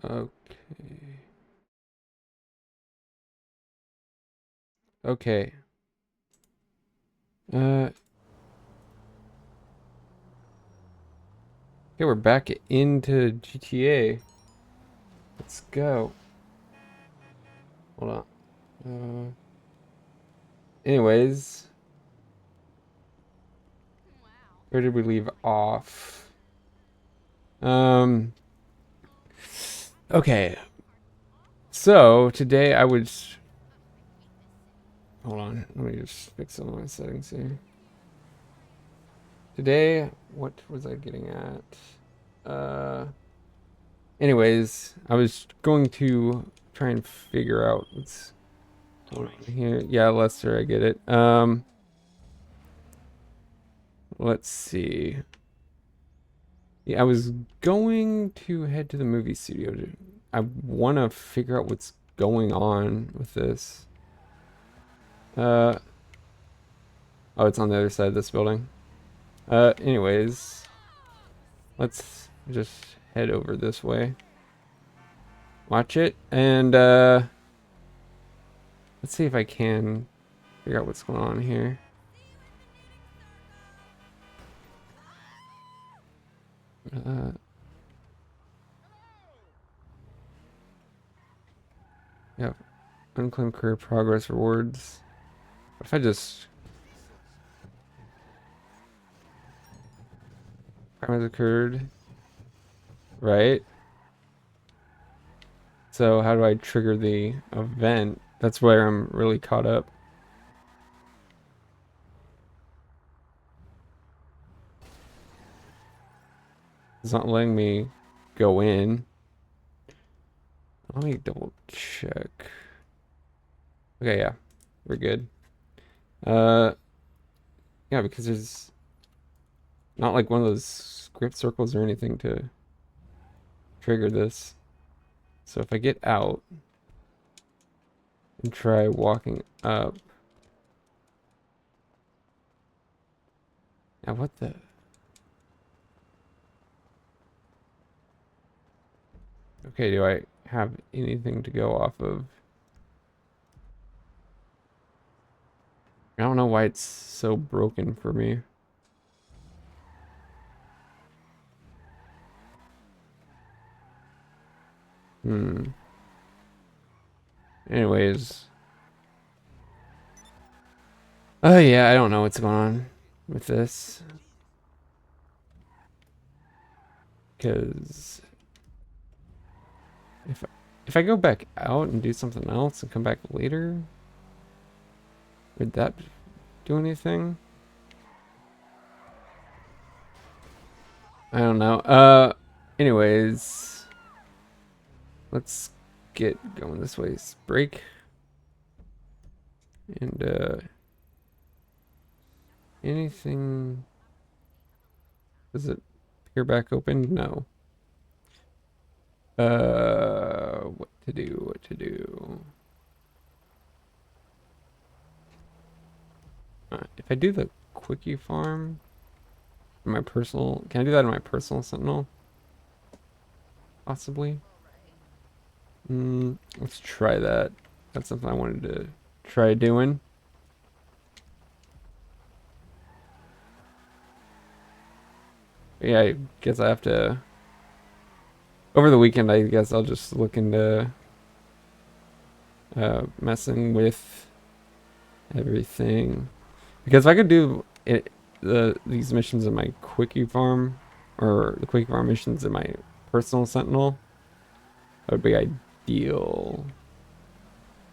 Okay. Okay. Okay, we're back into GTA. Let's go. Hold on. Anyways, where did we leave off? Um, okay. So today I was. Hold on. Let me just fix some of my settings here. Today, what was I getting at? Anyways, I was going to try and figure out what's going on here. Yeah, Lester, I get it. Let's see. Yeah, I was going to head to the movie studio. I want to figure out what's going on with this. Uh, oh, it's on the other side of this building. Anyways, let's just head over this way. Watch it, and let's see if I can figure out what's going on here. Uh, yeah, unclaimed career progress rewards. What if I just crime has occurred, right? So how do I trigger the event? That's where I'm really caught up. It's not letting me go in. Let me double check. Okay, yeah, we're good. Uh, yeah, because there's not like one of those script circles or anything to trigger this. So if I get out and try walking up. Now what the? Okay, do I have anything to go off of? I don't know why it's so broken for me. Anyways. Oh yeah, I don't know what's going on with this. Because if I go back out and do something else and come back later, would that do anything? I don't know. Anyways, let's get going this way. Break. And anything, does it appear back open? No. What to do? If I do the quickie farm in my personal, can I do that in my personal sentinel? Possibly. Let's try that. That's something I wanted to try doing. Yeah, I guess I have to. Over the weekend, I guess I'll just look into messing with everything. Because if I could do these missions in my quickie farm, or the quickie farm missions in my personal sentinel, that would be ideal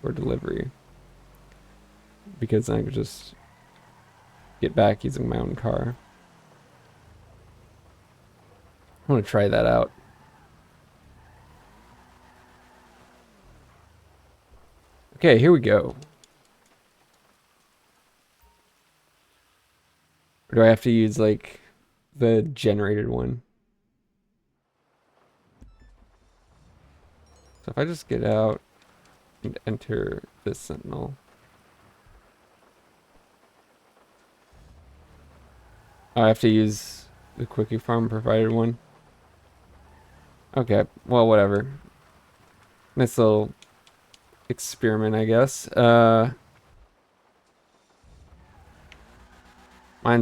for delivery. Because then I could just get back using my own car. I want to try that out. Okay, here we go. Or do I have to use like the generated one? So if I just get out and enter this sentinel. I have to use the quickie farm provided one. Okay, well, whatever. Nice little experiment, I guess. Mine's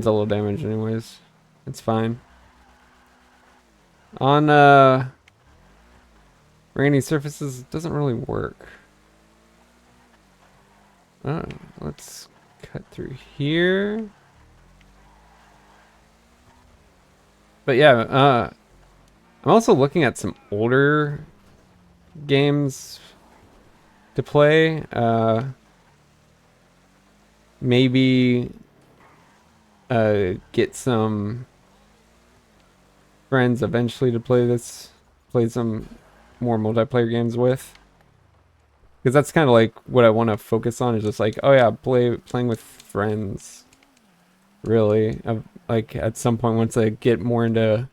a little damaged anyways. It's fine. On rainy surfaces, it doesn't really work. Let's cut through here. But yeah, I'm also looking at some older games to play. Maybe get some friends eventually to play some more multiplayer games with. Because that's kind of like what I want to focus on, is just like, oh yeah, playing with friends. Really, like at some point once I get more into,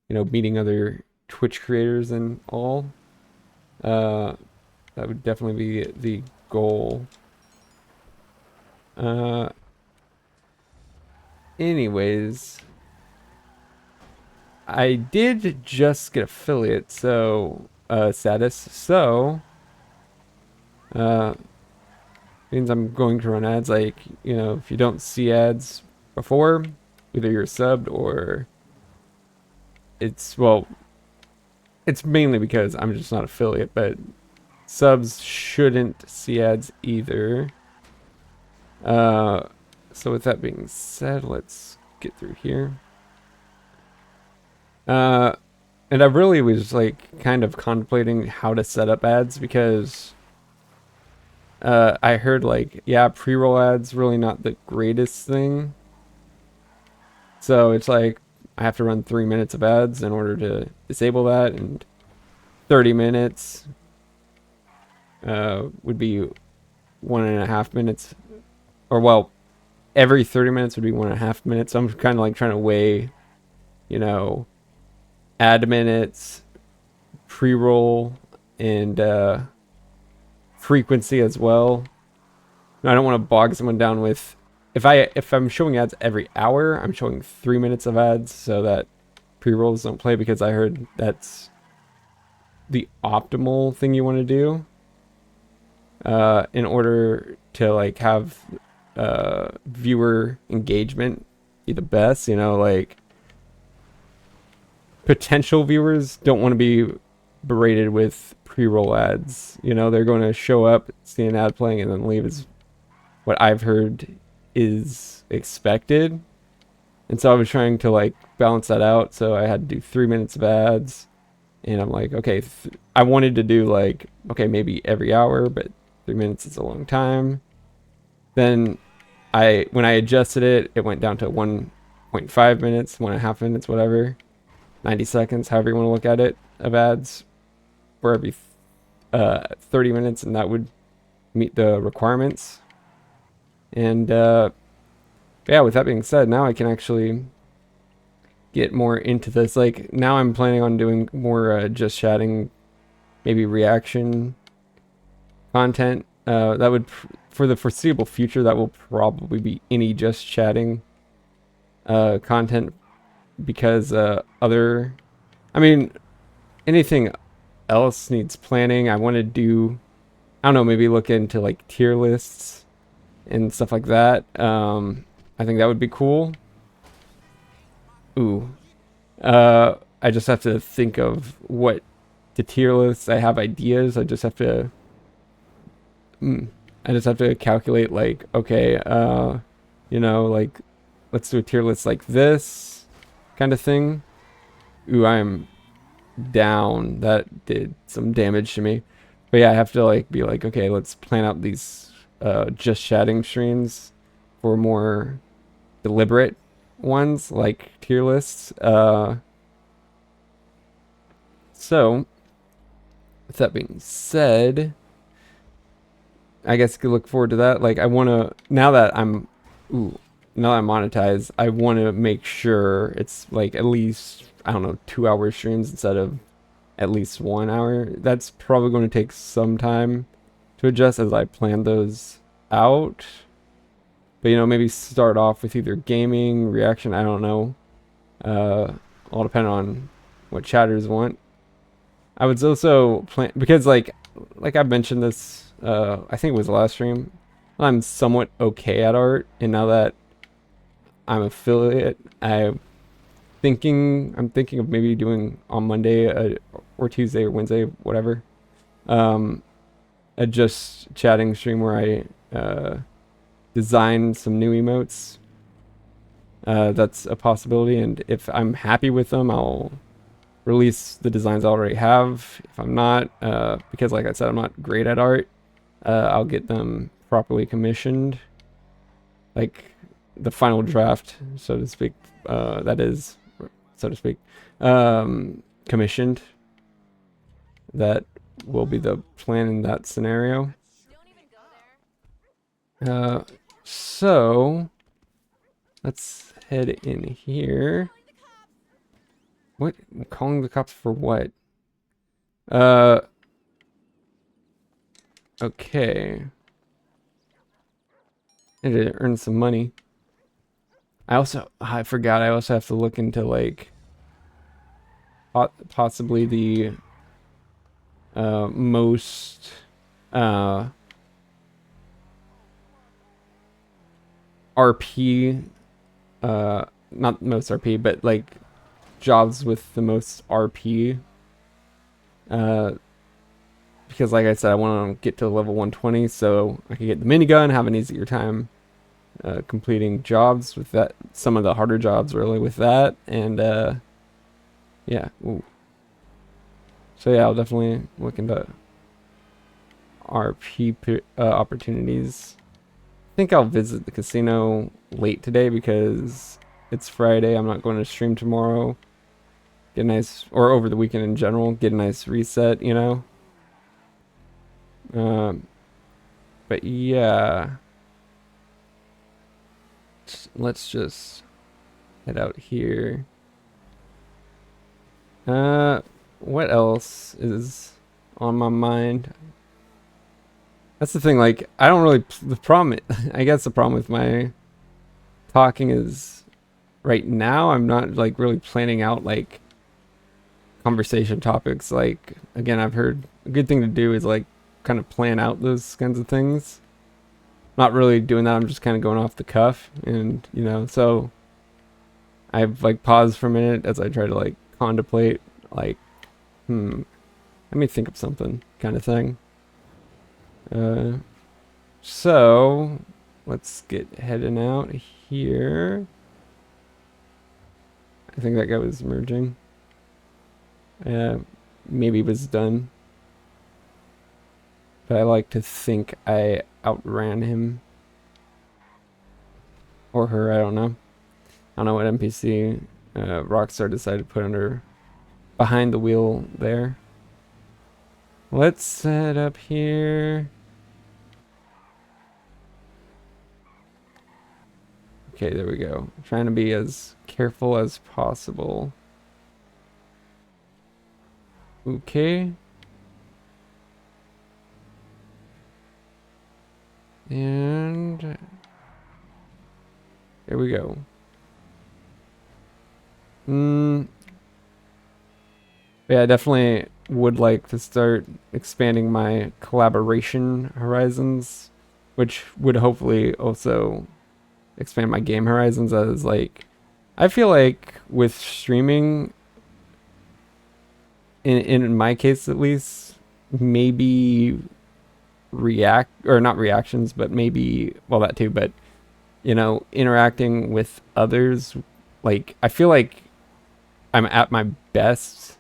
meeting other Twitch creators and all, that would definitely be the goal. Anyways, I did just get affiliate status, so means I'm going to run ads. Like, if you don't see ads before, either you're subbed or it's mainly because I'm just not affiliate, but subs shouldn't see ads either. So with that being said, let's get through here. And I really was like kind of contemplating how to set up ads, because I heard like, yeah, pre-roll ads really not the greatest thing. So it's like I have to run 3 minutes of ads in order to disable that, and 30 minutes would be 1.5 minutes, or well, every 30 minutes would be 1.5 minutes. So I'm kind of like trying to weigh, ad minutes, pre-roll, and frequency as well. I don't want to bog someone down with, if I'm showing ads every hour, I'm showing 3 minutes of ads so that pre-rolls don't play, because I heard that's the optimal thing you want to do in order to like have viewer engagement be the best. Like potential viewers don't want to be berated with pre-roll ads. You know, they're going to show up, see an ad playing, and then leave is what I've heard is expected. And so I was trying to like balance that out. So I had to do 3 minutes of ads. And I'm like, okay, I wanted to do like, okay, maybe every hour, but 3 minutes is a long time. Then when I adjusted it, it went down to 1.5 minutes, 1.5 minutes, whatever. 90 seconds, however you want to look at it, of ads for every 30 minutes, and that would meet the requirements. And yeah, with that being said, now I can actually get more into this. Like, now I'm planning on doing more just chatting, maybe reaction content. That would, for the foreseeable future, that will probably be any just chatting content, because I mean, anything else needs planning. I want to do, I don't know, maybe look into like tier lists and stuff like that. I think that would be cool. Ooh. I just have to think of what the tier lists. I have ideas. I just have to calculate, like, okay, you know, like, let's do a tier list like this kind of thing. Ooh, I am down. That did some damage to me. But yeah, I have to like be like, okay, let's plan out these just chatting streams for more deliberate ones, like tier lists. So with that being said, I guess you could look forward to that. Like, I want to, now that I'm monetized, I want to make sure it's like at least, I don't know, 2-hour streams instead of at least 1 hour. That's probably going to take some time to adjust as I plan those out. But, you know, maybe start off with either gaming, reaction, I don't know. All depend on what chatters want. I would also plan, because like I've mentioned this, I think it was the last stream, I'm somewhat okay at art, and now that I'm affiliate, I'm thinking of maybe doing on Monday or Tuesday or Wednesday, whatever, a just chatting stream where I design some new emotes. That's a possibility, and if I'm happy with them, I'll release the designs I already have. If I'm not, because like I said, I'm not great at art, I'll get them properly commissioned, like the final draft, so to speak, that is, so to speak, commissioned. That will be the plan in that scenario. So let's head in here. What? I'm calling the cops for what? Okay. I need to earn some money. I forgot, I also have to look into, like, possibly the most RP, not most RP, but like jobs with the most RP, because like I said, I want to get to level 120 so I can get the minigun, have an easier time completing jobs with that, some of the harder jobs really with that, and yeah. Ooh. So yeah, I'll definitely look into RP opportunities. I think I'll visit the casino late today because it's Friday. I'm not going to stream tomorrow. Get a nice, or over the weekend in general, get a nice reset, you know. But yeah, let's just head out here. What else is on my mind? That's the thing, like, I don't really, the problem, I guess the problem with my talking is right now I'm not like really planning out like conversation topics. Like, again, I've heard a good thing to do is like kind of plan out those kinds of things. Not really doing that, I'm just kind of going off the cuff, and you know, so I've like paused for a minute as I try to like contemplate, like, let me think of something kind of thing. So let's get heading out here. I think that guy was merging. Maybe was done. But I like to think I outran him. Or her, I don't know. I don't know what NPC Rockstar decided to put under behind the wheel there. Let's set up here. Okay, there we go. I'm trying to be as careful as possible. Okay. And there we go. Yeah, I definitely would like to start expanding my collaboration horizons, which would hopefully also expand my game horizons. As like, I feel like with streaming, in my case at least, maybe react or not reactions, but maybe, well, that too, but you know, interacting with others, like I feel like I'm at my best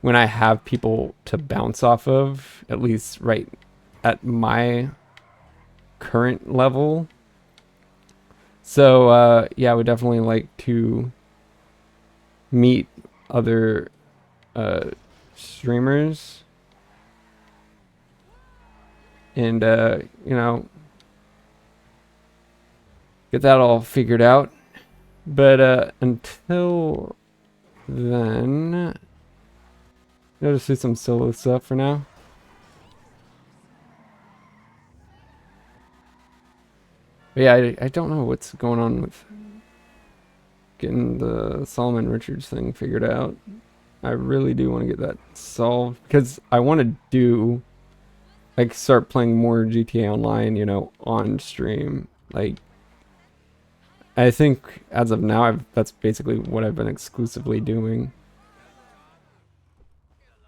when I have people to bounce off of, at least right at my current level. So yeah, I would definitely like to meet other streamers and you know, get that all figured out. But until then, I'll just do some solo stuff for now. But yeah, I don't know what's going on with getting the Solomon Richards thing figured out. I really do want to get that solved because I want to do, like, start playing more GTA Online, you know, on stream. Like, I think as of now, that's basically what I've been exclusively doing,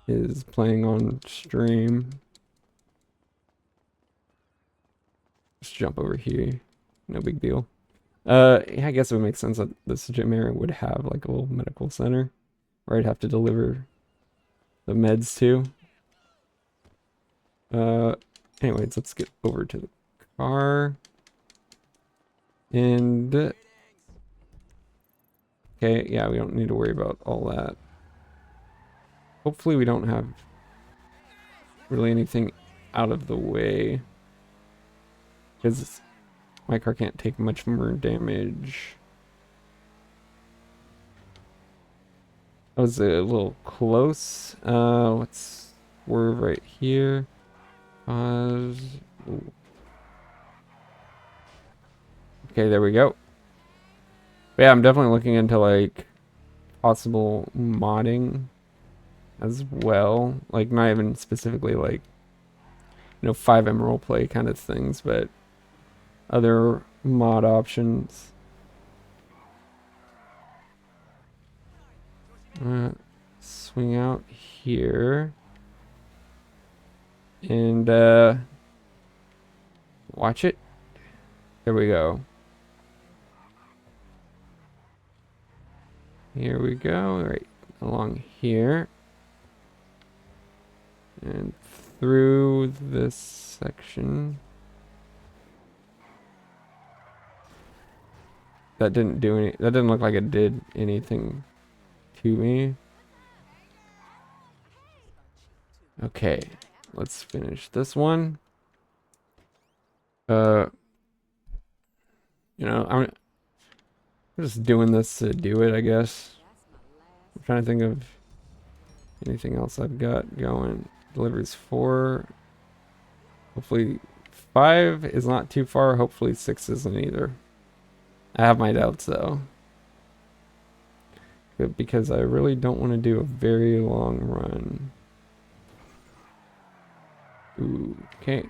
is playing on stream. Just jump over here. No big deal. Yeah, I guess it would make sense that this gym area would have like a little medical center where I'd have to deliver the meds to. Anyways, let's get over to the car. And okay, yeah, we don't need to worry about all that. Hopefully we don't have really anything out of the way, because my car can't take much more damage. That was a little close. Let's swerve right here. Pause. Ooh. Okay, there we go. But yeah, I'm definitely looking into like possible modding as well. Like not even specifically like, you know, 5M roleplay kind of things, but other mod options. Swing out here. And watch it. There we go. Here we go, right along here. And through this section. That didn't do any, that didn't look like it did anything to me. Okay, let's finish this one. You know, I'm just doing this to do it, I guess. I'm trying to think of anything else I've got going. Deliveries 4. Hopefully 5 is not too far. Hopefully 6 isn't either. I have my doubts though. Good, because I really don't want to do a very long run. Ooh, okay.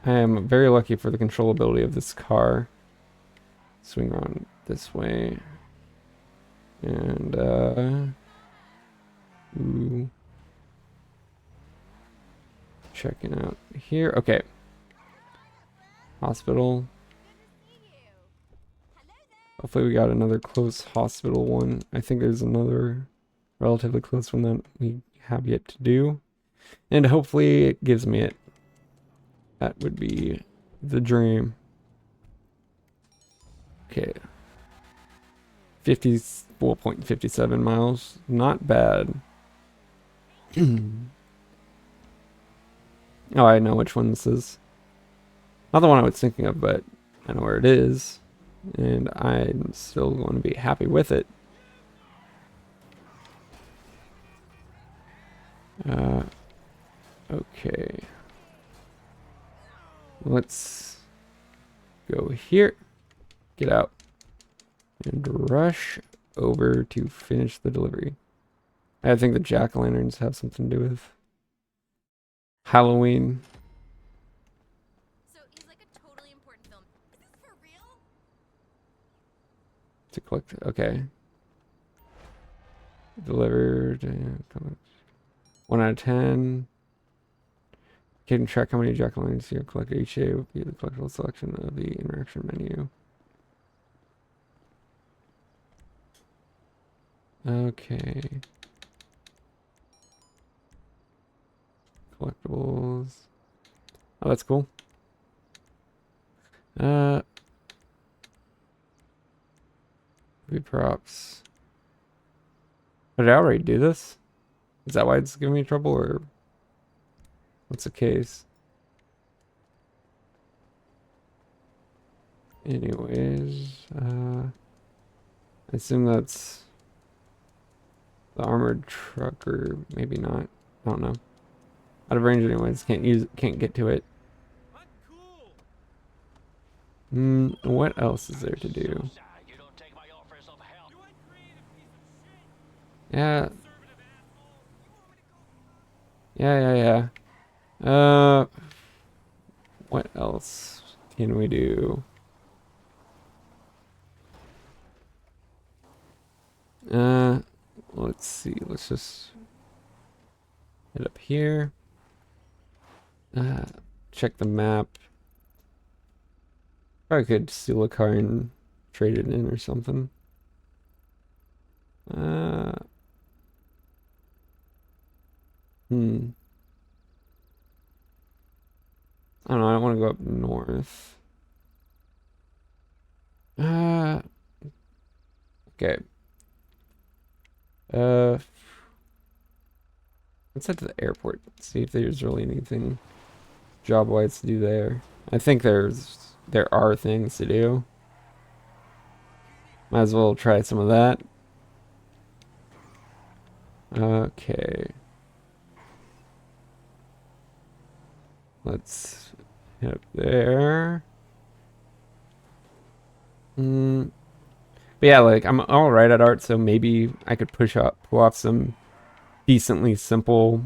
I am very lucky for the controllability of this car. Swing around this way. And Ooh. Checking out here. Okay. Hospital. Hopefully we got another close hospital one. I think there's another relatively close one that we have yet to do. And hopefully it gives me it. That would be the dream. Okay. 54.57 miles. Not bad. Oh, I know which one this is. Not the one I was thinking of, but I know where it is. And I'm still going to be happy with it. Okay. Let's go here. Get out. And rush over to finish the delivery. I think the jack-o'-lanterns have something to do with Halloween. So he's like a totally important film. Is this for real? To collect. Okay. Delivered. 1 out of 10. Can track how many jack-o'-lanterns you collect each day will be the collectible selection of the interaction menu. Okay. Collectibles. Oh, that's cool. Movie props. Oh, did I already do this? Is that why it's giving me trouble, or what's the case? Anyways, I assume that's the armored truck, or maybe not. I don't know. Out of range anyways, can't get to it. What else is there to do? Yeah. Yeah. What else can we do? Let's see. Let's just head up here. Check the map. Probably could steal a car and trade it in or something. I don't know. I don't want to go up north. Okay. Let's head to the airport. See if there's really anything job-wise to do there. I think there are things to do. Might as well try some of that. Okay. Let's head up there. But yeah, like I'm all right at art, so maybe I could pull off some decently simple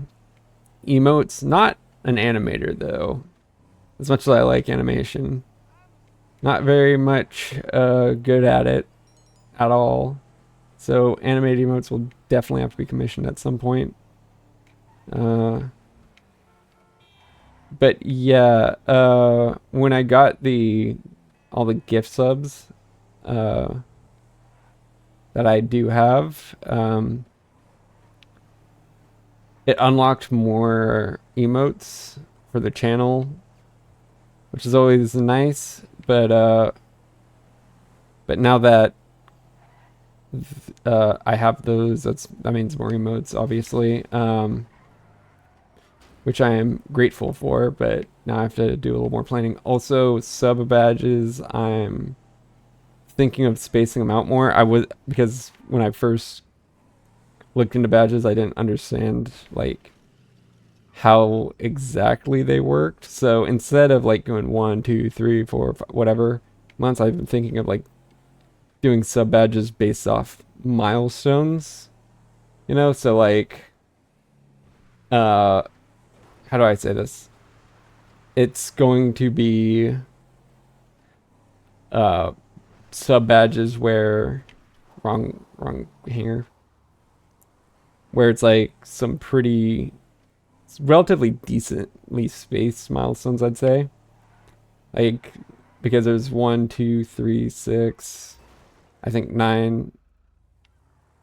emotes. Not an animator though. As much as I like animation, not very much good at it at all. So animated emotes will definitely have to be commissioned at some point. But yeah, when I got all the gift subs that I do have, it unlocked more emotes for the channel, which is always nice. But now that I have those, that means more emotes, obviously. Which I am grateful for, but now I have to do a little more planning. Also, sub badges, I'm thinking of spacing them out more. Because when I first looked into badges, I didn't understand like how exactly they worked. So instead of like going 1, 2, 3, 4, 5, whatever months, I've been thinking of like doing sub badges based off milestones. You know, so like how do I say this? It's going to be sub badges where wrong hanger. where it's like some pretty relatively decently spaced milestones, I'd say. Like, because there's 1, 2, 3, 6, I think 9,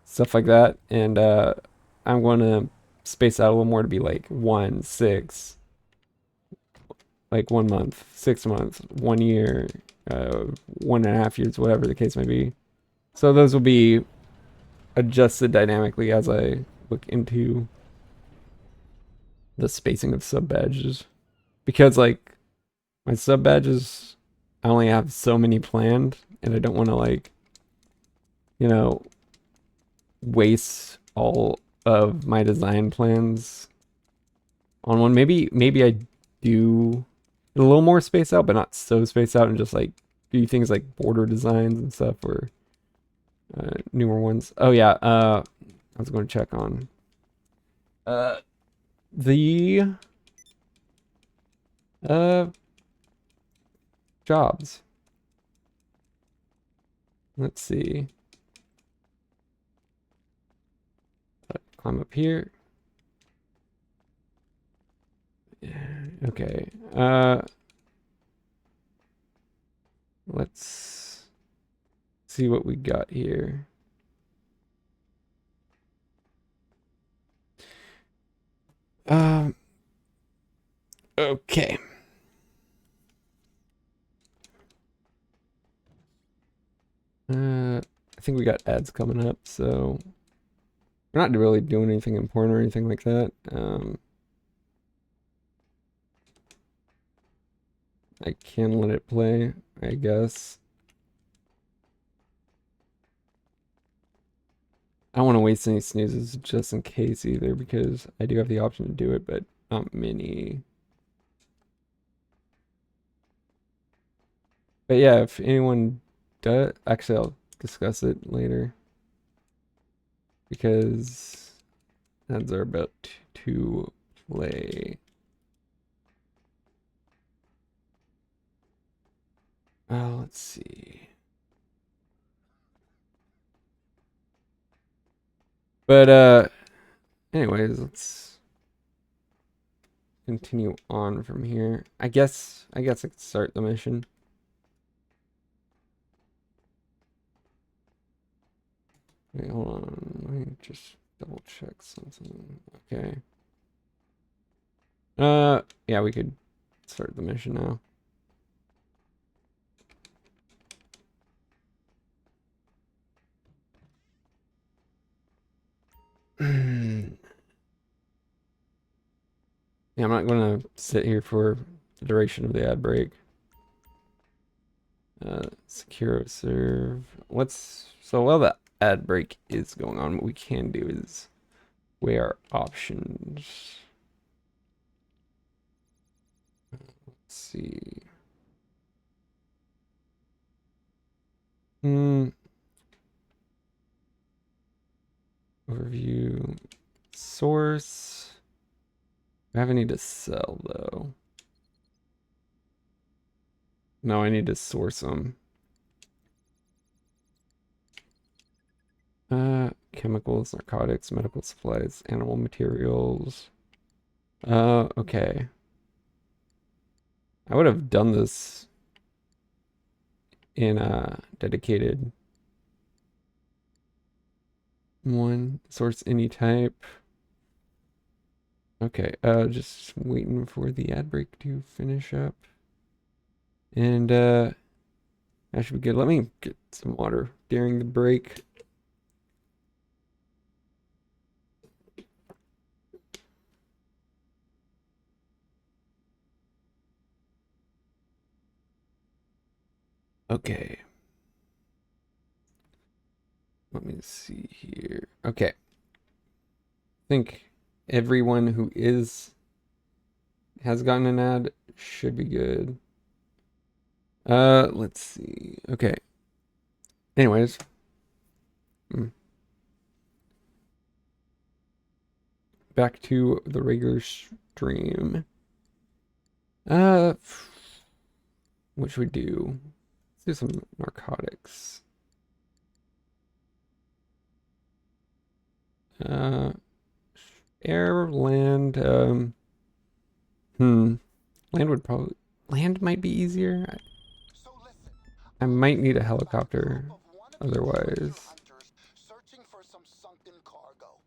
stuff like that. And I'm going to space out a little more to be like 1, 6, like 1 month, 6 months, 1 year, 1.5 years, whatever the case may be. So those will be adjusted dynamically as I look into the spacing of sub badges. Because like my sub badges, I only have so many planned, and I don't want to like, you know, waste all of my design plans on one. Maybe I do a little more space out, but not so spaced out, and just like do things like border designs and stuff, or newer ones. Oh yeah, I was going to check on the jobs. Let's see. Climb up here. Okay. Let's see what we got here. Okay. I think we got ads coming up, so we're not really doing anything important or anything like that. I can let it play, I guess. I don't want to waste any snoozes just in case either, because I do have the option to do it, but not many. But yeah, if anyone does, actually, I'll discuss it later, because ads are about to play. Let's see. But anyways, let's continue on from here. I guess I could start the mission. Wait, hold on. Let me just double check something. Okay. Yeah, we could start the mission now. Yeah, I'm not gonna sit here for the duration of the ad break. Secure serve. So while the ad break is going on, what we can do is weigh our options. Let's see. Overview. Source. I have any to sell though. No, I need to source them. Chemicals, narcotics, medical supplies, animal materials. Okay. I would have done this in a dedicated one. Source any type. Okay, just waiting for the ad break to finish up. And that should be good. Let me get some water during the break. Okay. Let me see here. Okay. I think everyone who has gotten an ad should be good. Let's see. Okay. Anyways. Back to the regular stream. What should we do? Let's do some narcotics. Air, land, land would probably, land might be easier. So listen, I we'll might need a send out a helicopter group of wannabe treasure otherwise. hunters searching for some sunken cargo.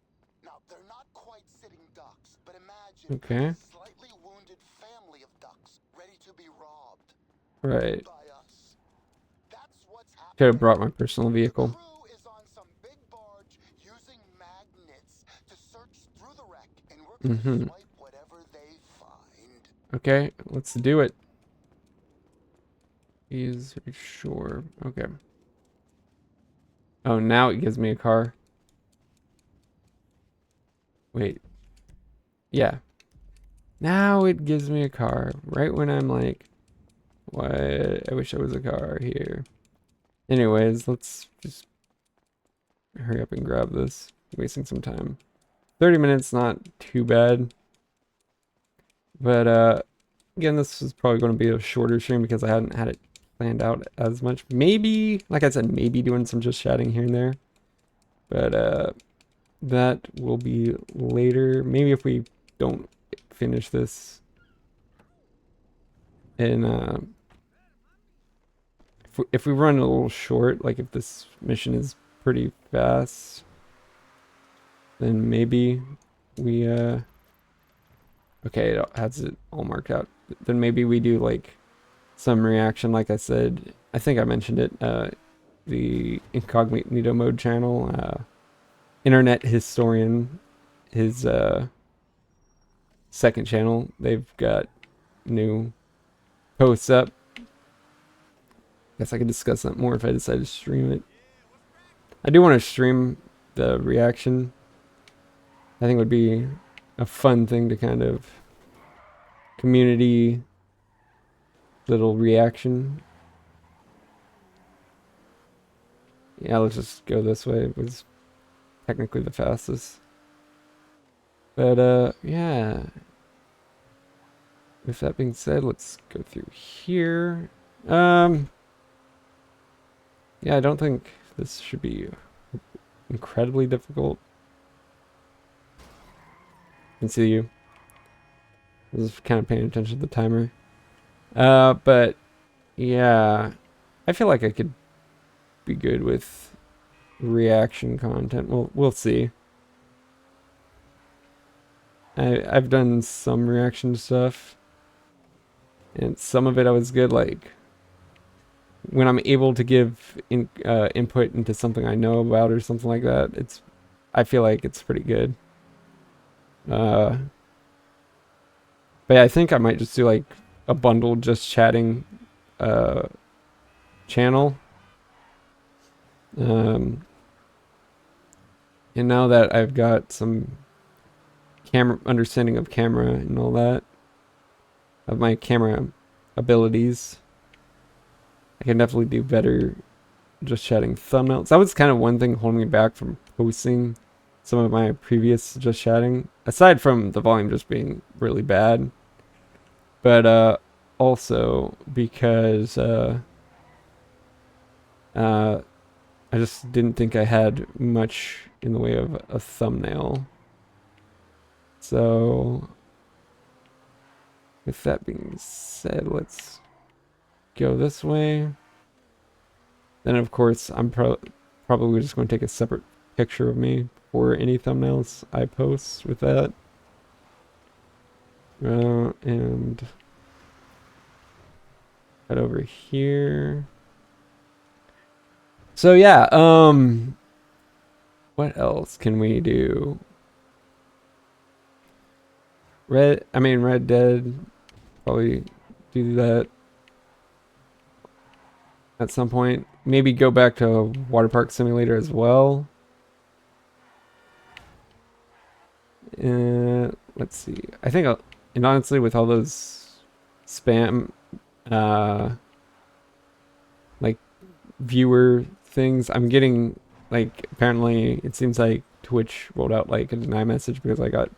Now, they're not quite sitting ducks, but imagine Okay, a slightly wounded family of ducks ready to be robbed right. by us. That's what's Could have happening. brought my personal The vehicle. crew is on some big barge using magnets to search through the wreck, and we're gonna swipe whatever they find. Okay, let's do it. Is sure. Okay. Oh, now it gives me a car. Wait. Yeah. Now it gives me a car. Right when I'm like, what? I wish there was a car here. Anyways, let's just hurry up and grab this. Wasting some time. 30 minutes, not too bad. But again, this is probably going to be a shorter stream because I hadn't had it planned out as much. Maybe, like I said, maybe doing some just chatting here and there. But that will be later. Maybe if we don't finish this in if we run a little short, like if this mission is pretty fast, then maybe we okay, it has it all marked out. Then maybe we do like some reaction, like I said. I think I mentioned it. The Incognito Mode channel, Internet Historian, his second channel. They've got new posts up. Guess I could discuss that more if I decide to stream it. I do want to stream the reaction. I think it would be a fun thing to kind of community little reaction. Yeah, let's just go this way. It was technically the fastest. But yeah. With that being said, let's go through here. Yeah, I don't think this should be incredibly difficult. I can see you. I was kind of paying attention to the timer. But yeah, I feel like I could be good with reaction content. We'll see. I've done some reaction stuff, and some of it I was good. Like when I'm able to give input into something I know about or something like that, I feel like it's pretty good. But yeah, I think I might just do like a bundle just chatting channel. And now that I've got some camera understanding of camera and all that, of my camera abilities, I can definitely do better just chatting thumbnails. That was kind of one thing holding me back from posting some of my previous just chatting, aside from the volume just being really bad, but also because I just didn't think I had much in the way of a thumbnail. So with that being said, let's go this way. Then of course I'm probably just going to take a separate picture of me for any thumbnails I post with that. And head over here. So yeah, what else can we do? Red Dead, probably do that at some point. Maybe go back to Water Park Simulator as well. Let's see. I think, and honestly, with all those spam, like viewer things, I'm getting like apparently it seems like Twitch rolled out like a deny message because I got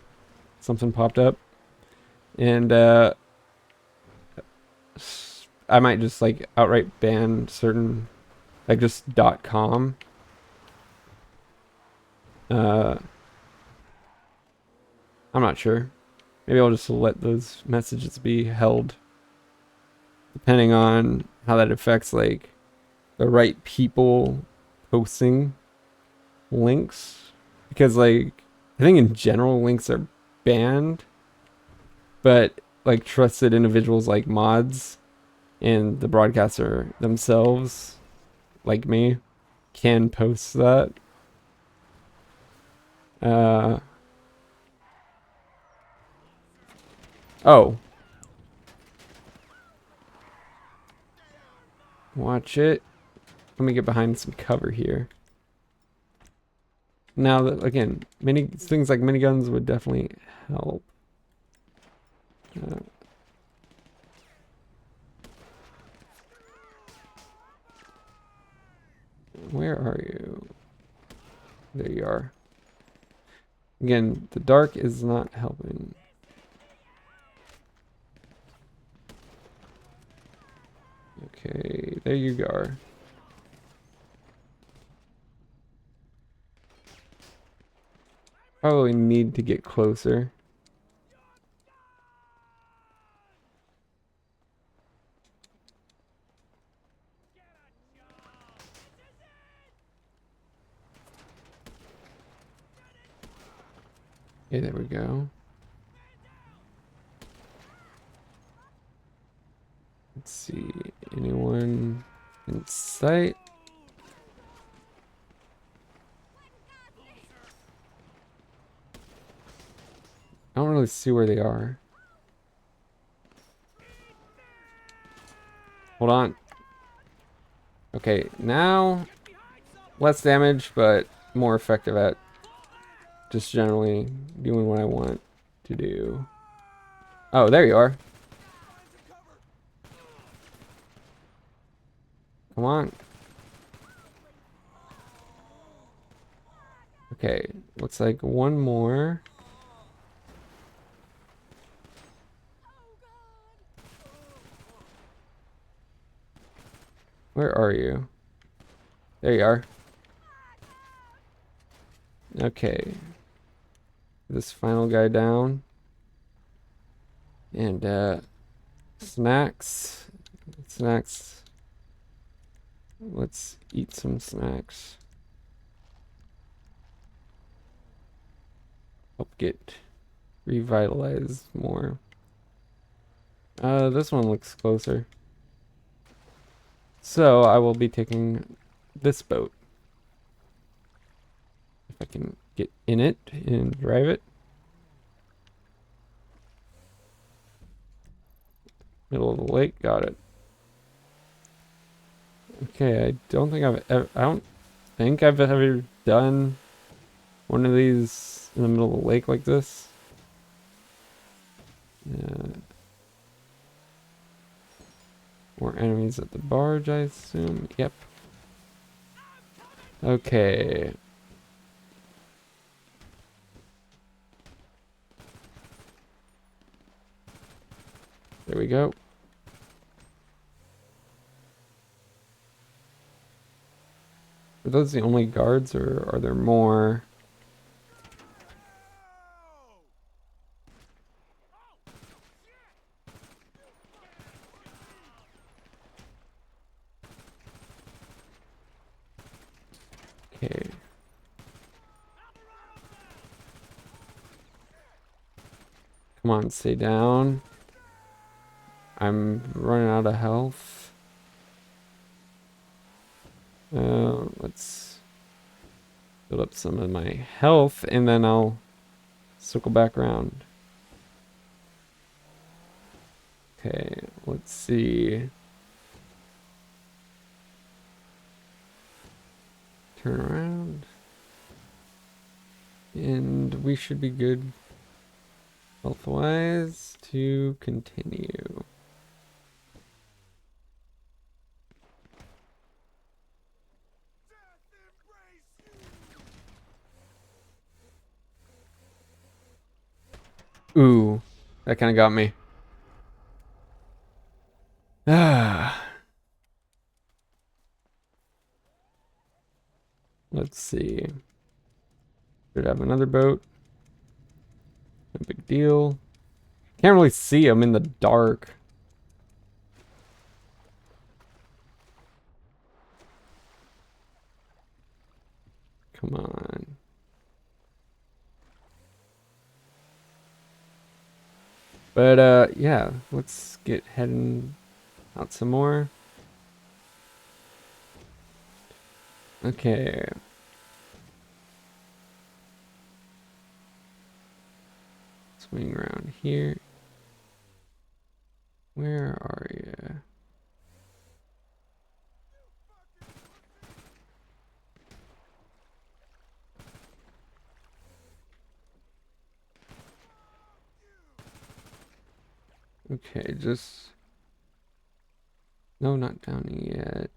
something popped up, and I might just like outright ban certain, like just .com. I'm not sure. Maybe I'll just let those messages be held, depending on how that affects like the right people posting links. Because like I think in general links are banned, but like trusted individuals like mods and the broadcaster themselves, like me, can post that. Oh. Watch it. Let me get behind some cover here. Now, again, many things like miniguns would definitely help. Uh, where are you? There you are. Again, the dark is not helping. Okay, there you are. Probably need to get closer. Okay, there we go. Let's see, anyone in sight? I don't really see where they are. Hold on. Okay, now less damage, but more effective at just generally doing what I want to do. Oh, there you are. Come on. Okay, looks like one more. Where are you? There you are. Okay. This final guy down. And snacks. Snacks. Let's eat some snacks. Help get revitalized more. This one looks closer. So I will be taking this boat. If I can get in it and drive it. Middle of the lake, got it. Okay, I don't think I've ever done one of these in the middle of the lake like this. More enemies at the barge, I assume. Yep. Okay. There we go. Are those the only guards, or are there more? Okay. Come on, stay down. I'm running out of health. Let's build up some of my health and then I'll circle back around. Okay, let's see. Turn around. And we should be good health-wise to continue. Ooh, that kind of got me. Ah. Let's see. Should have another boat. No big deal. Can't really see them in the dark. Come on. But yeah, let's get heading out some more. Okay. Swing around here. Where are you? Okay, just... No, not down yet.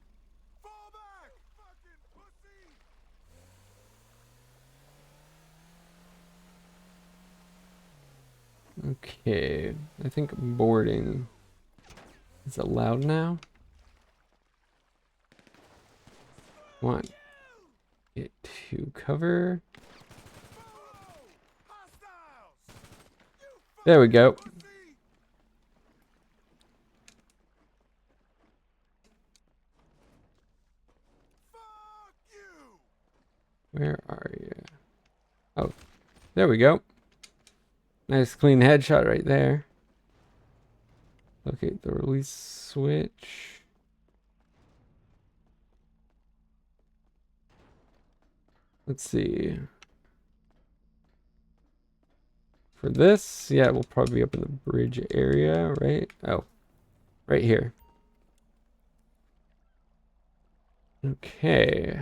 Okay, I think boarding is allowed now. One. Get to cover. There we go. Where are you? Oh, there we go. Nice clean headshot right there. Locate the release switch. Let's see. For this, yeah, we'll probably be up in the bridge area, right? Oh, right here. Okay.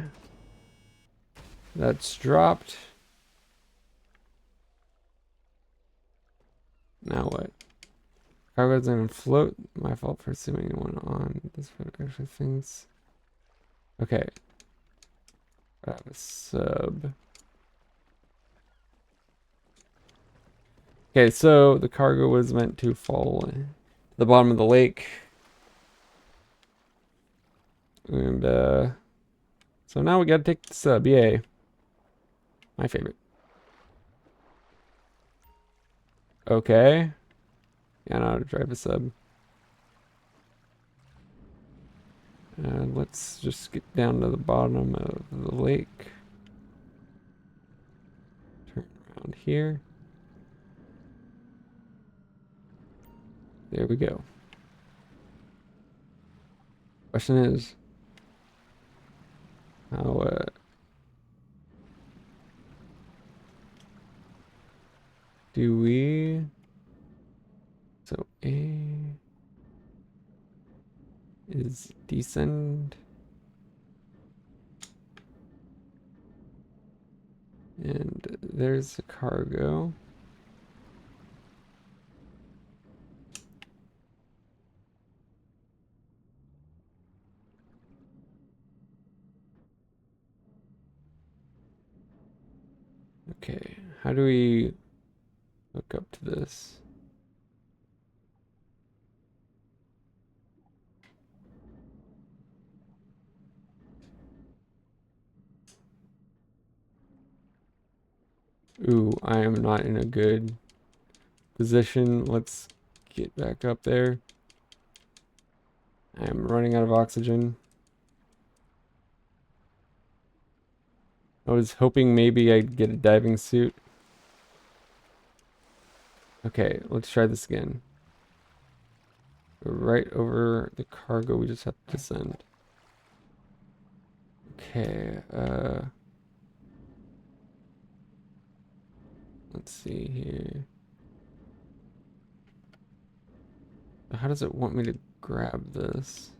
That's dropped. Now what? Cargo doesn't float. My fault for assuming one on this photograph of things. Okay. I have a sub. Okay, so the cargo was meant to fall to the bottom of the lake. And so now we gotta take the sub, yay. My favorite. Okay. Yeah, I know how to drive a sub. And let's just get down to the bottom of the lake. Turn around here. There we go. Question is, how do we? So A is descend. And there's the cargo. Okay, how do we hook up to this? Ooh, I am not in a good position. Let's get back up there. I am running out of oxygen. I was hoping maybe I'd get a diving suit. Okay, let's try this again. Right over the cargo, we just have to descend. Okay, let's see here. How does it want me to grab this?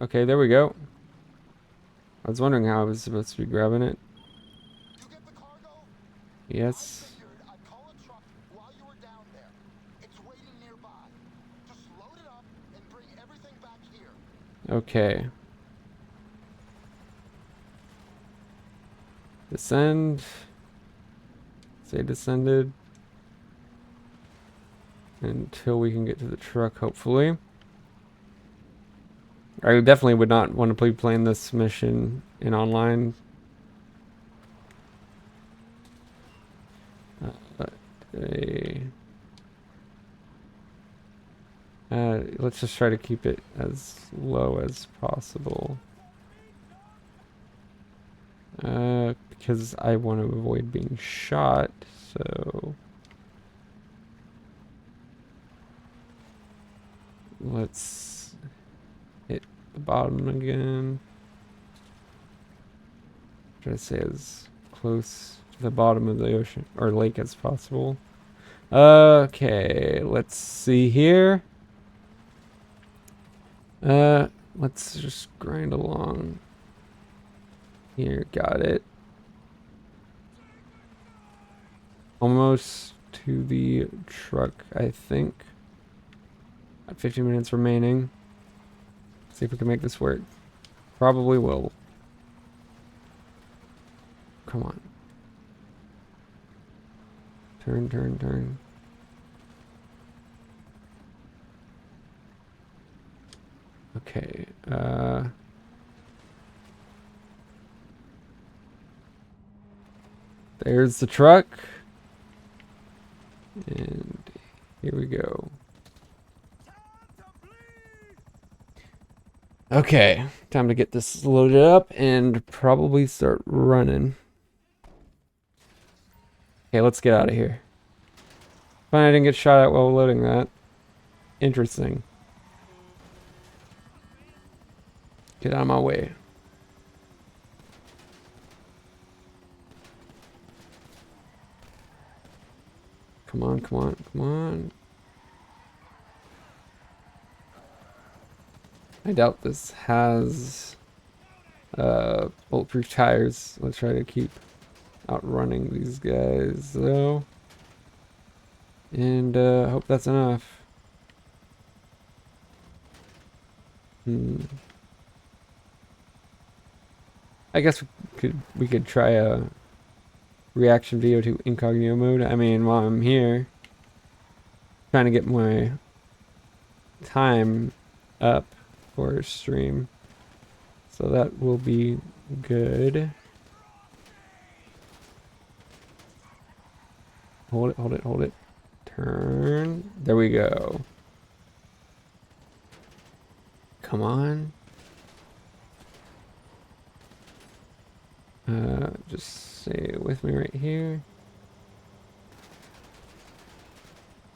Okay, there we go. I was wondering how I was supposed to be grabbing it. You get the cargo? Yes. I figured I'd call a truck while you were down there. It's waiting nearby. Just load it up and bring everything back here. Okay. Descend. Say descended. Until we can get to the truck, hopefully. I definitely would not want to be playing this mission in online. let's just try to keep it as low as possible. Because I want to avoid being shot, so let's hit the bottom again. Try to stay as close to the bottom of the ocean or lake as possible. Okay, let's see here. Let's just grind along. Here, got it. Almost to the truck, I think. Got 15 minutes remaining. See if we can make this work. Probably will. Come on. Turn, turn, turn. Okay, there's the truck. And here we go. Okay, time to get this loaded up and probably start running. Okay, let's get out of here. Fine, I didn't get shot at while loading that. Interesting. Get out of my way. Come on, come on, come on. I doubt this has bulletproof tires. Let's try to keep outrunning these guys though. And hope that's enough. I guess we could try a reaction video to incognito mode. I mean, while I'm here, trying to get my time up for stream, so that will be good. Hold it, hold it, hold it. Turn. There we go. Come on. Just stay with me right here.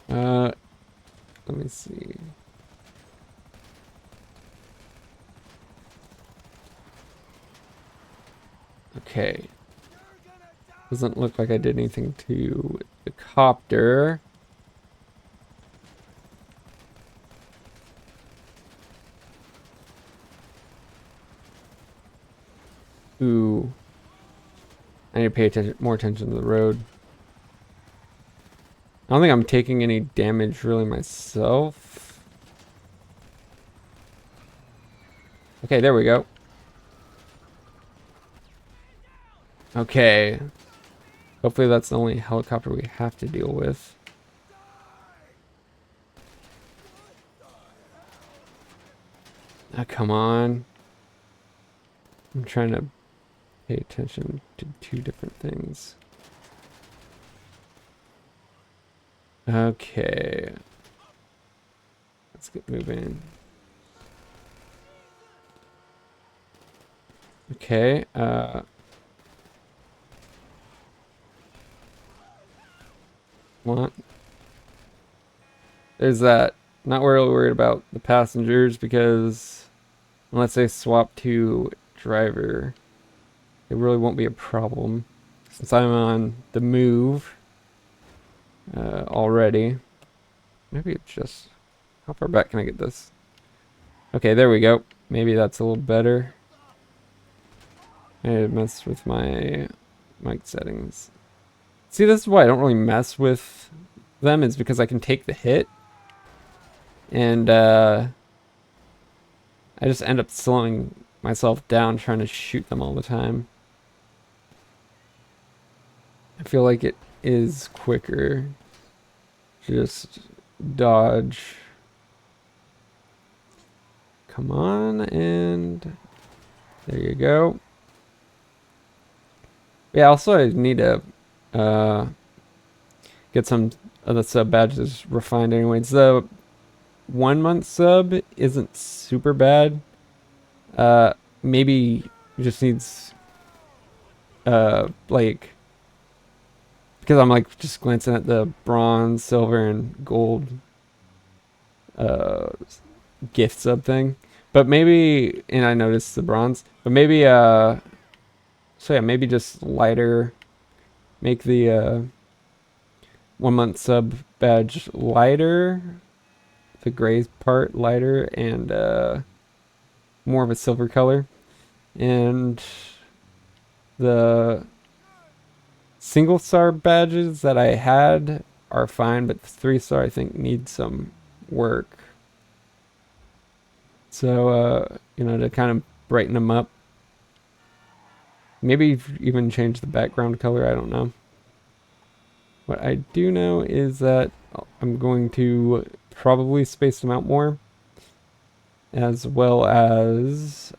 Let me see. Okay. Doesn't look like I did anything to the copter. Ooh. I need to pay more attention to the road. I don't think I'm taking any damage really myself. Okay, there we go. Okay. Hopefully that's the only helicopter we have to deal with. Ah, come on. I'm trying to pay attention to two different things. Okay. Let's get moving. Okay, what? There's that. Not really worried about the passengers because unless they swap to driver, it really won't be a problem since I'm on the move already. Maybe it's just, how far back can I get this? Okay, there we go. Maybe that's a little better. I messed with my mic settings. See, this is why I don't really mess with them, is because I can take the hit and I just end up slowing myself down trying to shoot them all the time. I feel like it is quicker to just dodge. Come on, and there you go. Yeah, also I need to get some of the sub badges refined anyways. The 1 month sub isn't super bad. Maybe just needs like, because I'm like just glancing at the bronze, silver, and gold uh gift sub thing. But maybe, and I noticed the bronze, but maybe so yeah, maybe just lighter, make the 1 month sub badge lighter, the gray part lighter, and more of a silver color. And the single star badges that I had are fine, but the 3-star I think need some work. So to kind of brighten them up. Maybe even change the background color, I don't know. What I do know is that I'm going to probably space them out more, as well as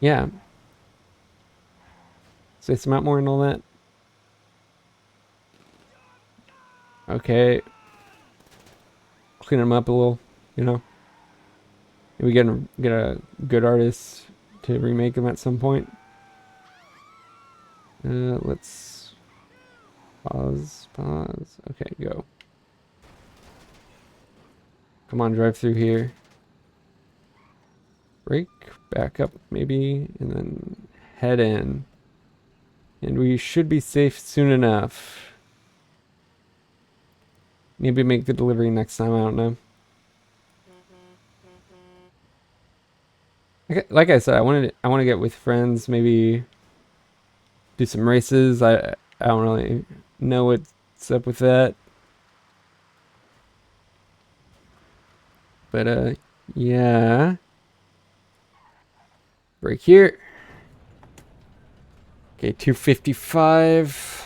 yeah, space them out more and all that. Okay, clean them up a little, you know. Maybe get a good artist to remake them at some point. Let's pause. Okay, go. Come on, drive through here. Brake, back up maybe, and then head in. And we should be safe soon enough. Maybe make the delivery next time, I don't know. Like I said, I want to get with friends, maybe do some races. I don't really know what's up with that. But yeah. Break here. Okay, 255.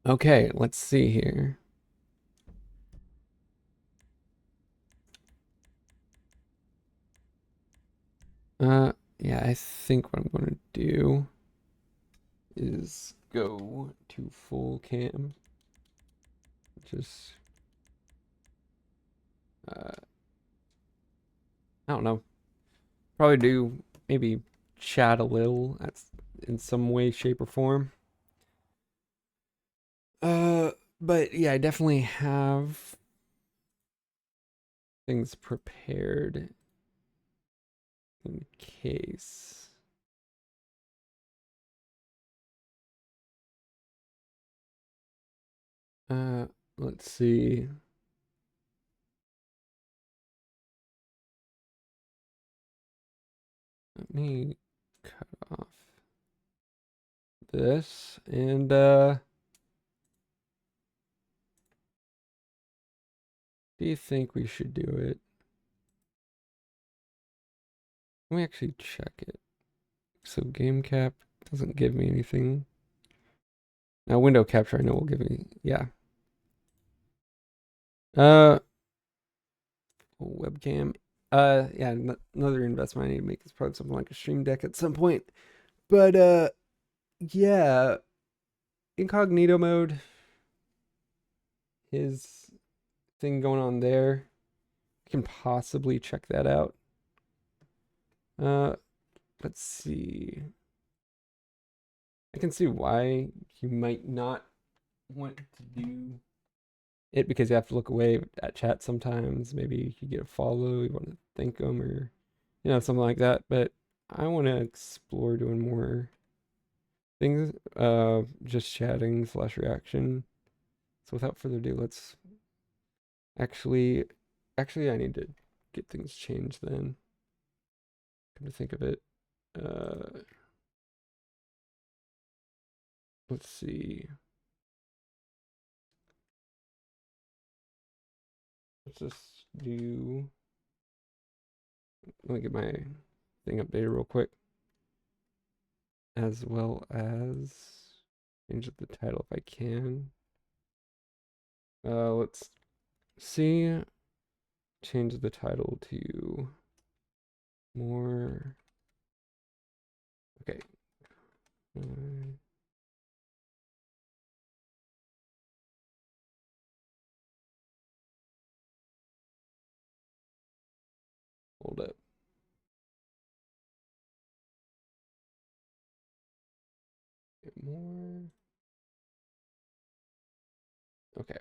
Okay, let's see here. Yeah, I think what I'm gonna do is go to full cam. Just I don't know. Probably do maybe chat a little in some way, shape, or form. But yeah, I definitely have things prepared in case. Let's see. Let me cut off this and do you think we should do it? Let me actually check it. So game cap doesn't give me anything. Now window capture I know will give me, yeah. Uh Webcam. Yeah, another investment I need to make is probably something like a stream deck at some point. But yeah, incognito mode, his thing going on there. I can possibly check that out. Let's see. I can see why you might not want to do it, because you have to look away at chat sometimes. Maybe you get a follow, you want to thank them, or something like that. But I want to explore doing more things, just chatting / reaction. So without further ado, let's actually I need to get things changed then. Come to think of it. Let's see. Let's just do. Let me get my thing updated real quick. As well as change the title if I can. Let's see, change the title to more. Okay. Hold up. Get more. Okay.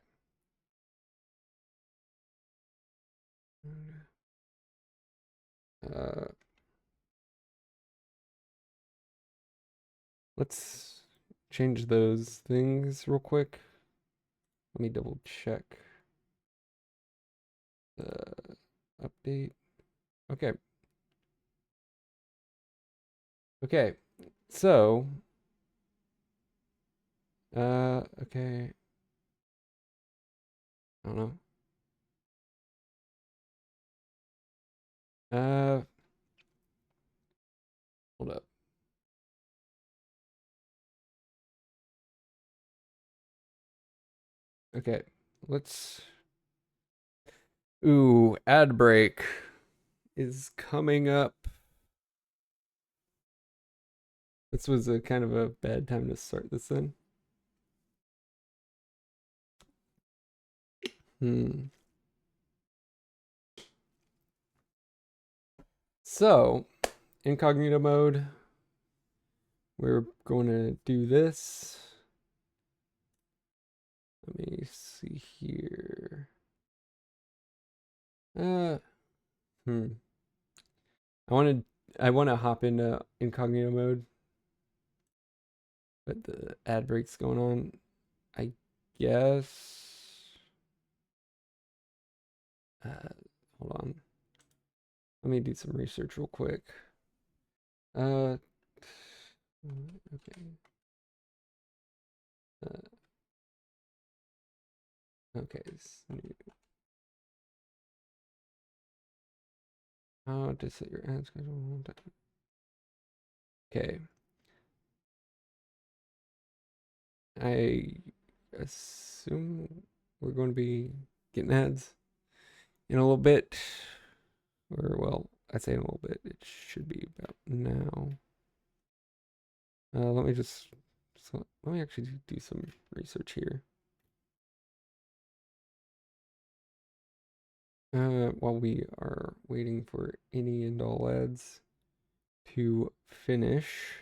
Uh, let's change those things real quick. Let me double check the update. Okay. Okay. So, okay. I don't know. Hold up. Okay. Let's. Ooh, ad break is coming up. This was a kind of a bad time to start this in. So, incognito mode, we're going to do this. Let me see here. I want to hop into incognito mode, but the ad break's going on. I guess. Hold on. Let me do some research real quick. Okay. Okay. How to set your ad schedule. Okay. I assume we're going to be getting ads in a little bit. Or, well, I say in a little bit. It should be about now. Let me actually do some research here. While we are waiting for any and all ads to finish.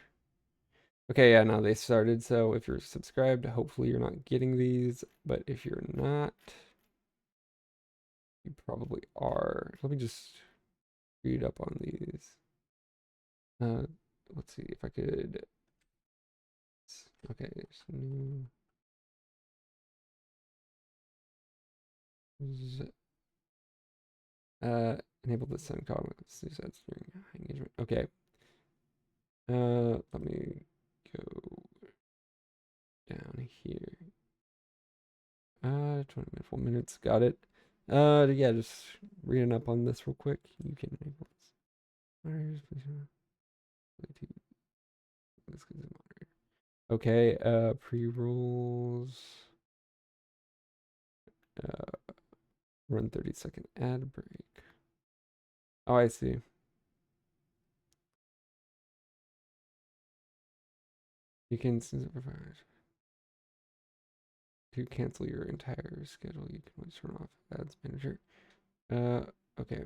Okay, yeah, now they started. So if you're subscribed, hopefully you're not getting these. But if you're not, you probably are. Let me just read up on these. Let's see if I could. Okay, there's new. Enable the send comments. These ads during high engagement. Okay. Let me go down here. 24 minutes. Got it. Yeah, just reading up on this real quick. You can enable this. Okay, pre-rolls. Run 30-second ad break. Oh, I see. You can to cancel your entire schedule. You can always turn off ads manager. Okay. Okay.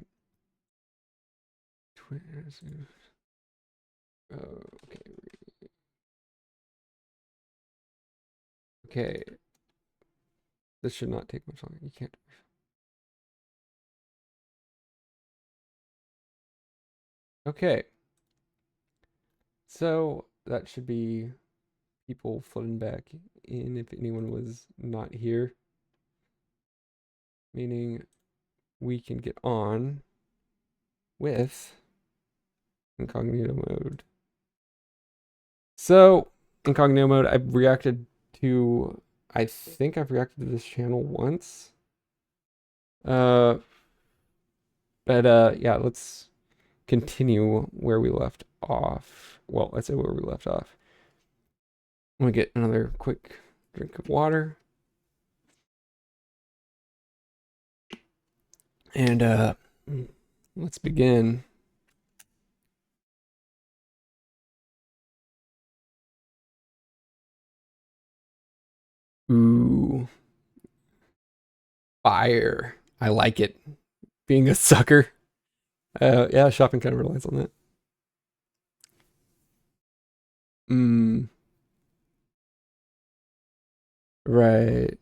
Okay. This should not take much longer. You can't. Okay. So that should be people flooding back in if anyone was not here. Meaning we can get on with incognito mode. So incognito mode, I think I've reacted to this channel once. But yeah, let's continue where we left off. Well, let's say where we left off. I'm gonna get another quick drink of water. And let's begin. Ooh, fire. I like it. Being a sucker. Yeah, shopping kind of relies on that. Right.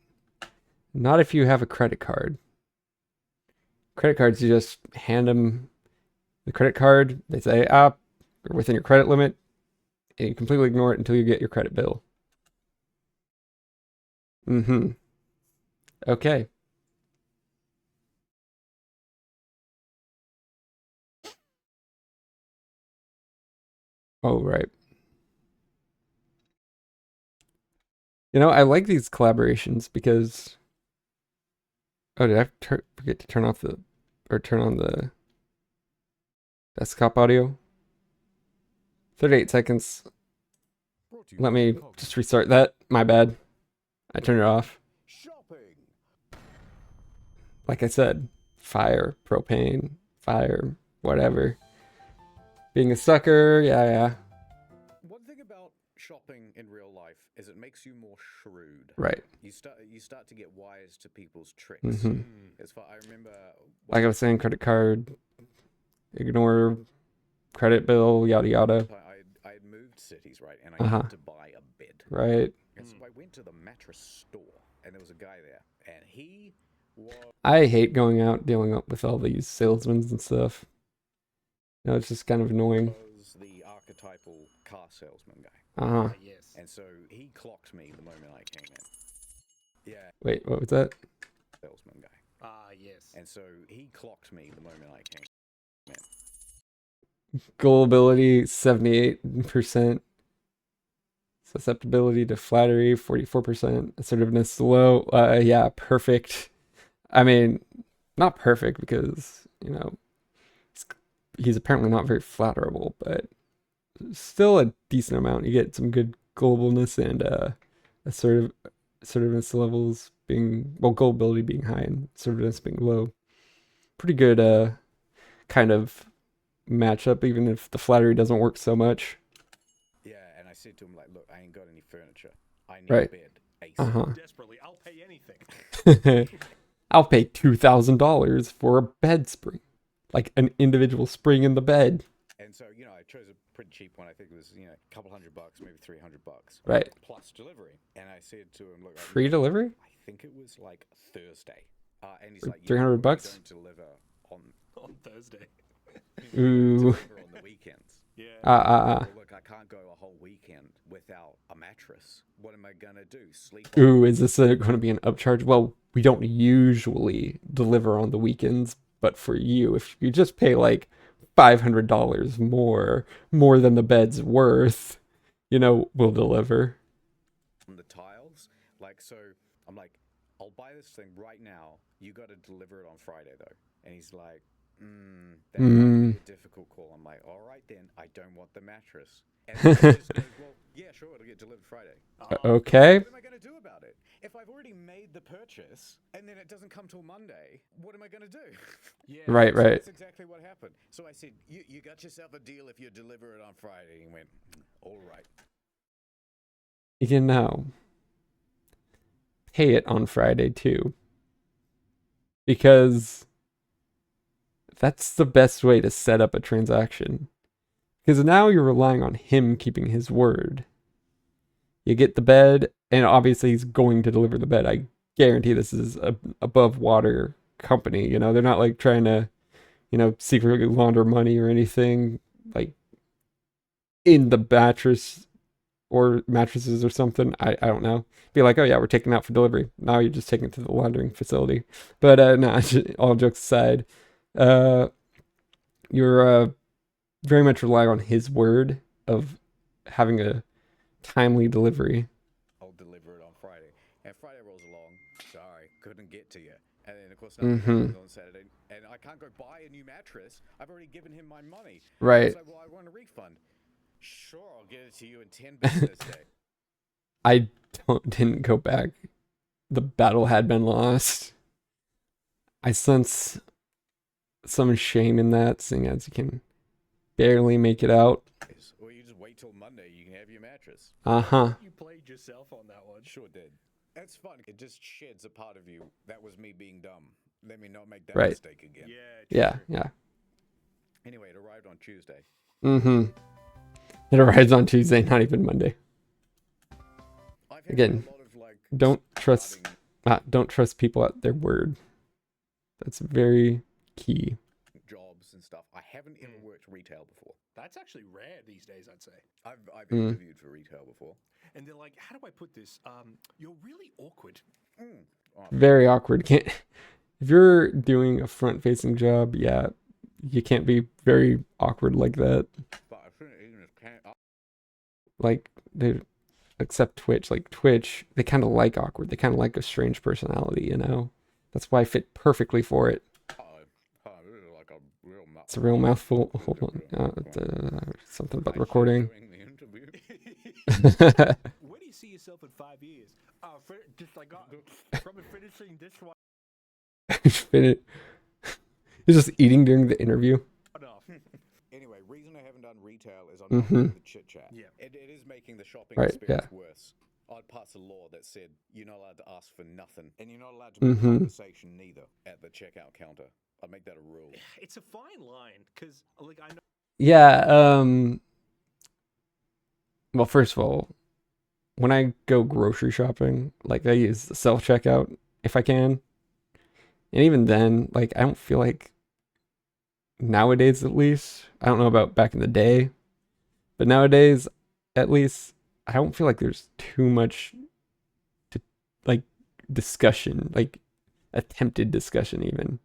Not if you have a credit card. Credit cards, you just hand them the credit card. They say, you're within your credit limit. And you completely ignore it until you get your credit bill. Okay. Oh, right. You know, I like these collaborations because... Oh, did I forget to turn off or turn on the desktop audio? 38 seconds. Let me just restart that. My bad. I turned it off. Like I said, fire, propane, fire, whatever. Being a sucker, yeah. One thing about shopping in real life is it makes you more shrewd. Right. You start to get wise to people's tricks. I remember, like I was saying, credit card, ignore credit bill, yada yada. I had moved cities, right, and I had to buy a bed. Right. And so I went to the mattress store, and there was a guy there, and he was... I hate going out dealing with all these salesmen and stuff. No, it's just kind of annoying. Was the archetypal car salesman guy. Yes. And so he clocked me the moment I came in. Yeah. Wait, what was that? Salesman guy. Yes. And so he clocked me the moment I came in. Gullibility, 78%. Susceptibility to flattery, 44%. Assertiveness, low. Yeah, perfect. I mean, not perfect because, you know, he's apparently not very flatterable, but still a decent amount. You get some good gullibility and assertiveness levels being, well, gullibility being high and assertiveness being low. Pretty good kind of matchup, even if the flattery doesn't work so much. Yeah, and I said to him, like, look, I ain't got any furniture. I need Right. a bed. ASAP. Desperately, I'll pay anything. I'll pay $2,000 for a bed spring. Like an individual spring in the bed. And so, you know, I chose a pretty cheap one. I think it was, you know, a couple $100, maybe $300. Right. Plus delivery. And I said to him, look, Free delivery? I think it was like Thursday. And he's For like, $300? Don't deliver On Thursday. Ooh. deliver on the weekends. Yeah. Well, look, I can't go a whole weekend without a mattress. What am I gonna do? Sleep? Ooh, is this going to be an upcharge? Well, we don't usually deliver on the weekends, but for you, if you just pay like $500 more than the bed's worth, you know, we'll deliver. On the tiles, like, so I'm like, I'll buy this thing right now. You got to deliver it on Friday though. And he's like, that might be a difficult call. I'm like, all right then, I don't want the mattress. And he just goes, well, yeah, sure, it'll get delivered Friday. Okay. What am I going to do about it? If I've already made the purchase and then it doesn't come till Monday, what am I going to do? Yeah. Right. That's exactly what happened. So I said, you got yourself a deal if you deliver it on Friday. And he went, all right. You know, pay it on Friday too. Because that's the best way to set up a transaction. Because now you're relying on him keeping his word. You get the bed, and obviously he's going to deliver the bed. I guarantee this is a above water company. You know, they're not like trying to, you know, secretly launder money or anything like in the mattress or mattresses or something. I don't know. Be like, oh yeah, we're taking it out for delivery. Now you're just taking it to the laundering facility. But no, all jokes aside, you're very much rely on his word of having a timely delivery. I'll deliver it on Friday. And Friday rolls along. Sorry, couldn't get to you. And then, of course, nothing happens on Saturday. And I can't go buy a new mattress. I've already given him my money. Right. He's like, well, I want a refund. Sure, I'll get it to you in 10 business days. I didn't go back. The battle had been lost. I sense some shame in that, seeing as you can barely make it out. Or you just wait till Monday, you can have your mattress. Uh-huh. You played yourself on that one. Sure did. That's fun. It just sheds a part of you. That was me being dumb. Let me not make that Right. mistake again. Yeah. True. Yeah. Anyway, it arrived on Tuesday. Mm-hmm. It arrives on Tuesday, not even Monday. I've had Again, a lot of like Don't trust starting don't trust people at their word. That's very key. jobs and stuff. I haven't ever worked retail before. That's actually rare these days, I'd say. I've Mm. interviewed for retail before. And they're like, how do I put this? You're really awkward. Oh, Very awkward. Can't if you're doing a front-facing job, yeah, you can't be very awkward like that. but I shouldn't even can't. Like they except Twitch. Like Twitch, they kind of like awkward. They kind of like a strange personality, you know. That's why I fit perfectly for it. This is like a real mouth. It's a real mouthful. Hold on. Something about the recording. Doing the interview. Where do you see yourself in 5 years? Just like from finishing this one Fit it. He's just eating during the interview. off. Anyway, reason I haven't done retail is I'm not Mhm. doing the chit chat. Yeah. It is making the shopping Right, experience yeah. worse. I'd pass a law that said you're not allowed to ask for nothing, and you're not allowed to make Mhm. conversation neither at the checkout counter. I'd make that a rule. It's a fine line because, like, I know. Yeah, well, first of all, when I go grocery shopping, like I use the self-checkout if I can. And even then, like I don't feel like nowadays at least, I don't know about back in the day, but nowadays at least I don't feel like there's too much to like discussion, like attempted discussion even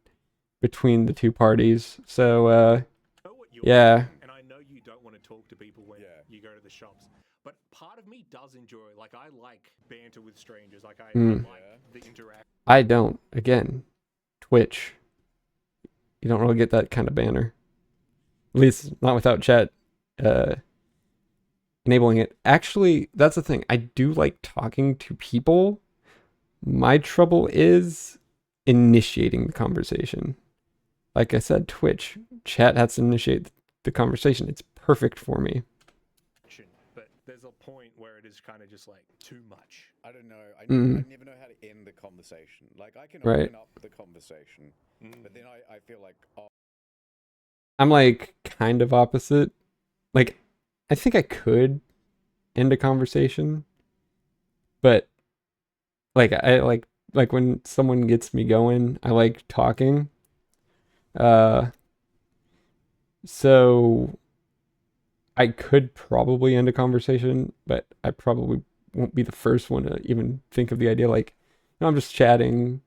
between the two parties. So know what you're yeah. doing, and I know you don't want to talk to people when Yeah. you go to the shops. But part of me does enjoy, like, I like banter with strangers. Like, I Mm. like the interaction. I don't. Again, Twitch. You don't really get that kind of banner. At least not without chat enabling it. Actually, that's the thing. I do like talking to people. My trouble is initiating the conversation. Like I said, Twitch. Chat has to initiate the conversation. It's perfect for me. But there's a point where it is kind of just like too much. I don't know. I Mm. never know how to end the conversation. Like I can Right. open up the conversation, but then I feel like, oh, I'm like kind of opposite. Like I think I could end a conversation, but like I like when someone gets me going, I like talking. So I could probably end a conversation, but I probably won't be the first one to even think of the idea. Like, you know, I'm just chatting,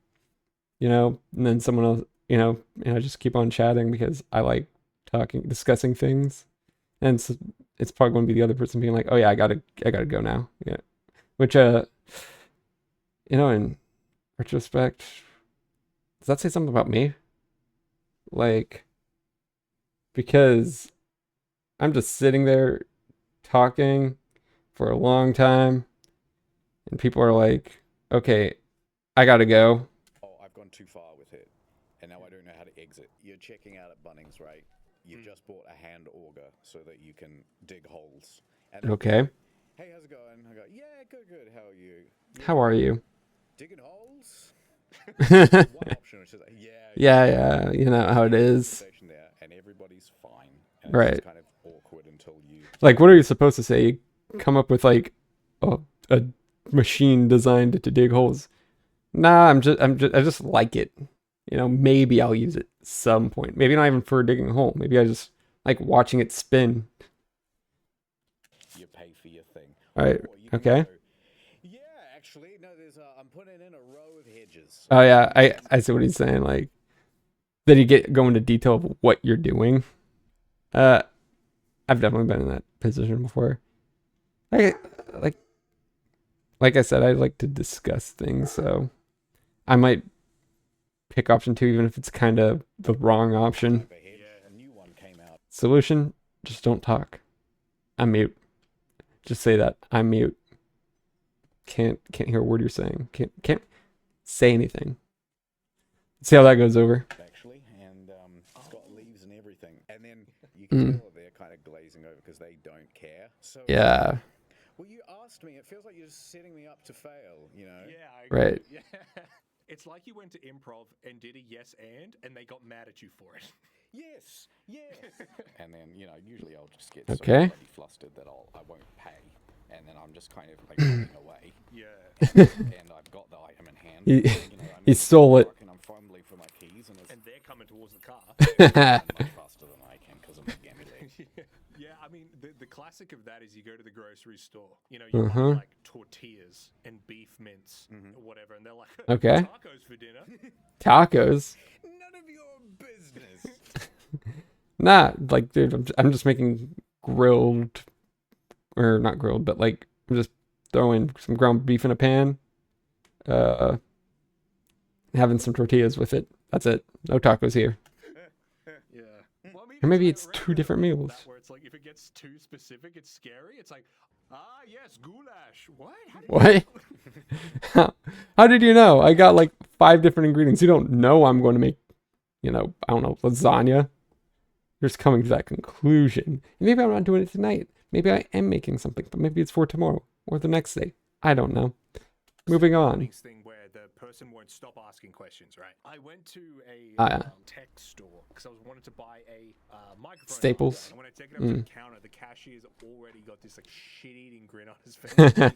you know, and then someone else, you know, and I just keep on chatting because I like talking, discussing things. And it's probably going to be the other person being like, "Oh yeah, I gotta go now." Yeah, which you know, in retrospect, does that say something about me? Like, because I'm just sitting there talking for a long time, and people are like, "Okay, I gotta go." oh, I've gone too far with it, and now I don't know how to exit. You're checking out at Bunnings, right? You've just bought a hand auger so that you can dig holes. And they'll be Okay. like, hey, how's it going? I go, yeah, good. How are you? How are you? Digging holes? One option is just like, Yeah, you know how it is. conversation there, and everybody's fine. And Right. It's just kind of awkward until you. Like, what are you supposed to say? You come up with like a machine designed to dig holes. Nah, I just like it. You know, maybe I'll use it some point. Maybe not even for digging a hole. Maybe I just like watching it spin. You pay for your thing. All right. Or you can Okay. go, yeah, actually, no. I'm putting in a row of hedges. Oh yeah, I see what he's saying. Like, then you go into detail of what you're doing. I've definitely been in that position before. Like I said, I like to discuss things, so I might pick option 2 even if it's kind of the wrong option. Of a hedge. A new one came out. Solution: just don't talk. I'm mute. Just say that I'm mute. Can't hear a word you're saying. Can't say anything. See how that goes over. Actually, and can Mm. tell that they're kind of glazing over because they don't care. So it's Yeah. like, well, you asked me. It feels like you're just setting me up to fail. You know? Yeah, I agree. Right. Yeah. It's like you went to improv and did a yes and they got mad at you for it. Yes, yes. And then usually I'll just get Okay. so bloody flustered that I won't pay, and then I'm just kind of like running away. Yeah. And I've got the item in hand. He- I'm he in the stole it. truck and I'm fumbling for my keys, and it's And they're coming towards the car. much faster than I can because I'm a gammy leg. Yeah, I mean, the classic of that is you go to the grocery store, you Uh-huh. buy like tortillas and beef mince or whatever, and they're like, Okay. tacos for dinner. Tacos. None of your business. Nah, like, dude, I'm just making grilled, or not grilled, but like, I'm just throwing some ground beef in a pan, having some tortillas with it. That's it. No tacos here. Yeah. Well, I mean, Or maybe like it's around two the different middle of meals. that where it's like if it gets too specific, it's scary. It's like, yes, goulash. What? How did What? How did you know? I got like 5 different ingredients. You don't know I'm going to make, I don't know, lasagna. You're just coming to that conclusion. Maybe I'm not doing it tonight. Maybe I am making something, but maybe it's for tomorrow or the next day. I don't know. Moving on. Next thing where the person won't stop asking questions, right? I went to a Yeah. tech store because I wanted to buy a microphone. Staples. And when I take it up to the counter, the cashier's already got this like shit-eating grin on his face. Mic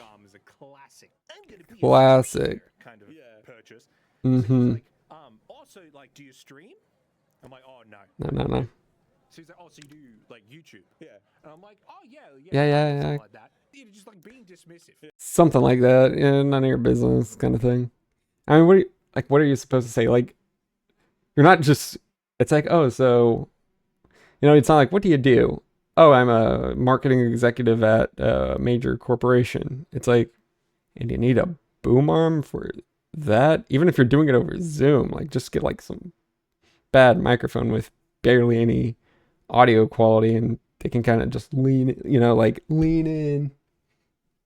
arm is a classic. I'm gonna be a Classic. streamer kind of purchase. So Mm-hmm. he's like, also, like, do you stream? I'm like, oh no. No. So he's like, oh, so you do like YouTube? Yeah. And I'm like, oh yeah, Yeah. something like that. Just like being dismissive. Something like that. Yeah, none of your business kind of thing. I mean, what are you supposed to say? Like, you're not just, it's like, oh, so, it's not like, what do you do? Oh, I'm a marketing executive at a major corporation. It's like, and you need a boom arm for that? Even if you're doing it over Zoom, like, just get like some bad microphone with barely any audio quality, and they can kind of just lean in,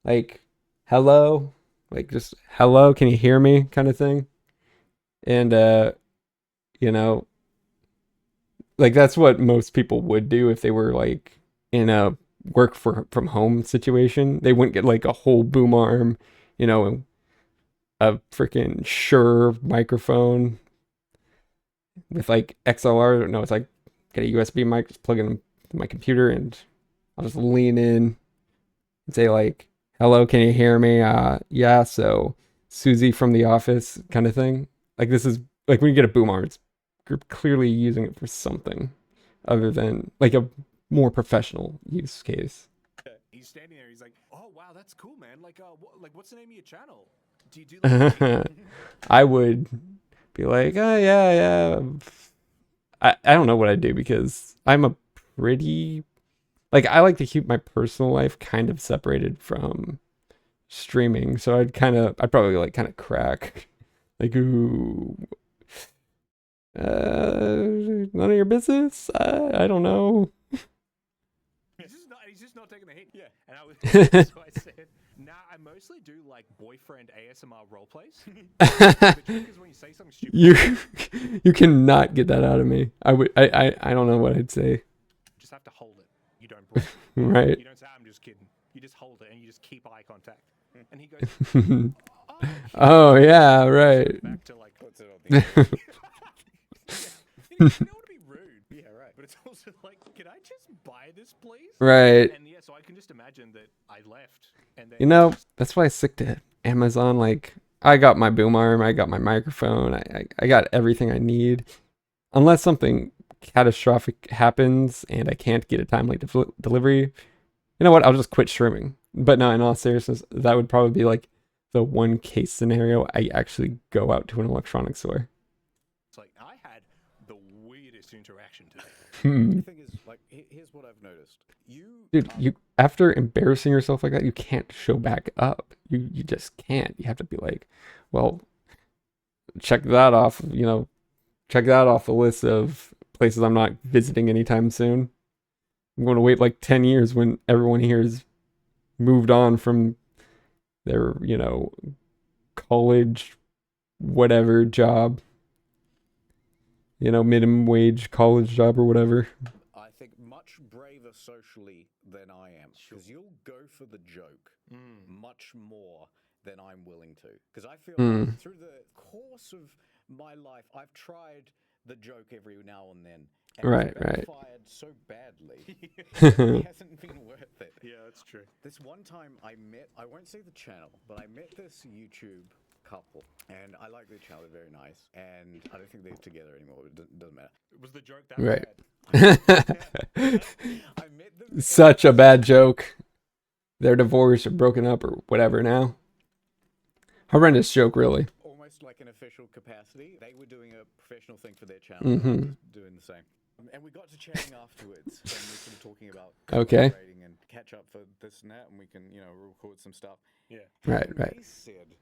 like, hello, like, just hello, can you hear me, kind of thing. And like, that's what most people would do if they were like in a work from home situation. They wouldn't get like a whole boom arm, a freaking Shure microphone with like XLR. No, it's like, get a USB mic, just plug it in my computer, and I'll just lean in and say like, hello, can you hear me? Yeah, so Susie from The Office kind of thing. Like, this is like when you get a boom arm, you're clearly using it for something other than like a more professional use case. He's standing there. He's like, "Oh wow, that's cool, man. Like, what's the name of your channel? Do you do like?" I would be like, oh yeah. I don't know what I do because I'm a pretty, like, I like to keep my personal life kind of separated from streaming. So I'd probably like kind of crack, like, ooh, none of your business. I don't know. He's just not taking the hint. Yeah. And so I said, nah, I mostly do like boyfriend ASMR role plays. The trick is when you say something stupid, You cannot get that out of me. I don't know what I'd say. you just have to hold it. You don't break. Right. You don't say, I'm just kidding. You just hold it and you just keep eye contact. And he goes, Oh yeah, right. back to like, Puts it on the you don't want to be rude. Yeah, right. But it's also like, can I just buy this, please? Right. And yeah, so I can just imagine that I left. And then That's why I stick to Amazon. Like, I got my boom arm, I got my microphone, I got everything I need. Unless something catastrophic happens and I can't get a timely delivery, you know what? I'll just quit streaming. But no, in all seriousness, that would probably be like the one case scenario I actually go out to an electronics store. it's like, I had the weirdest interaction today. The thing is, like, here's what I've noticed. Dude, you, after embarrassing yourself like that, you can't show back up. You just can't. You have to be like, well, check that off, check that off the list of places I'm not visiting anytime soon. I'm going to wait like 10 years when everyone here has moved on from their, college, whatever job, minimum wage college job or whatever. I much braver socially than I am, because you'll go for the joke much more than I'm willing to. Because I feel like through the course of my life, I've tried the joke every now and then. And Right, it's right. backfired so badly, it hasn't been worth it. Yeah, that's true. This one time I won't say the channel, but I met this YouTube couple, and I like their channel, they're very nice, and I don't think they're together anymore, it doesn't matter. Was the joke that Right. bad? I met them. Such a bad joke. They're divorced or broken up or whatever now. Horrendous joke, really. Almost like an official capacity. They were doing a professional thing for their channel, Mm-hmm. and I was doing the same. And we got to chatting afterwards, and we were sort of talking about Okay. collaborating and catch up for this and that, and we can, record some stuff. Yeah. Right, And right. they said,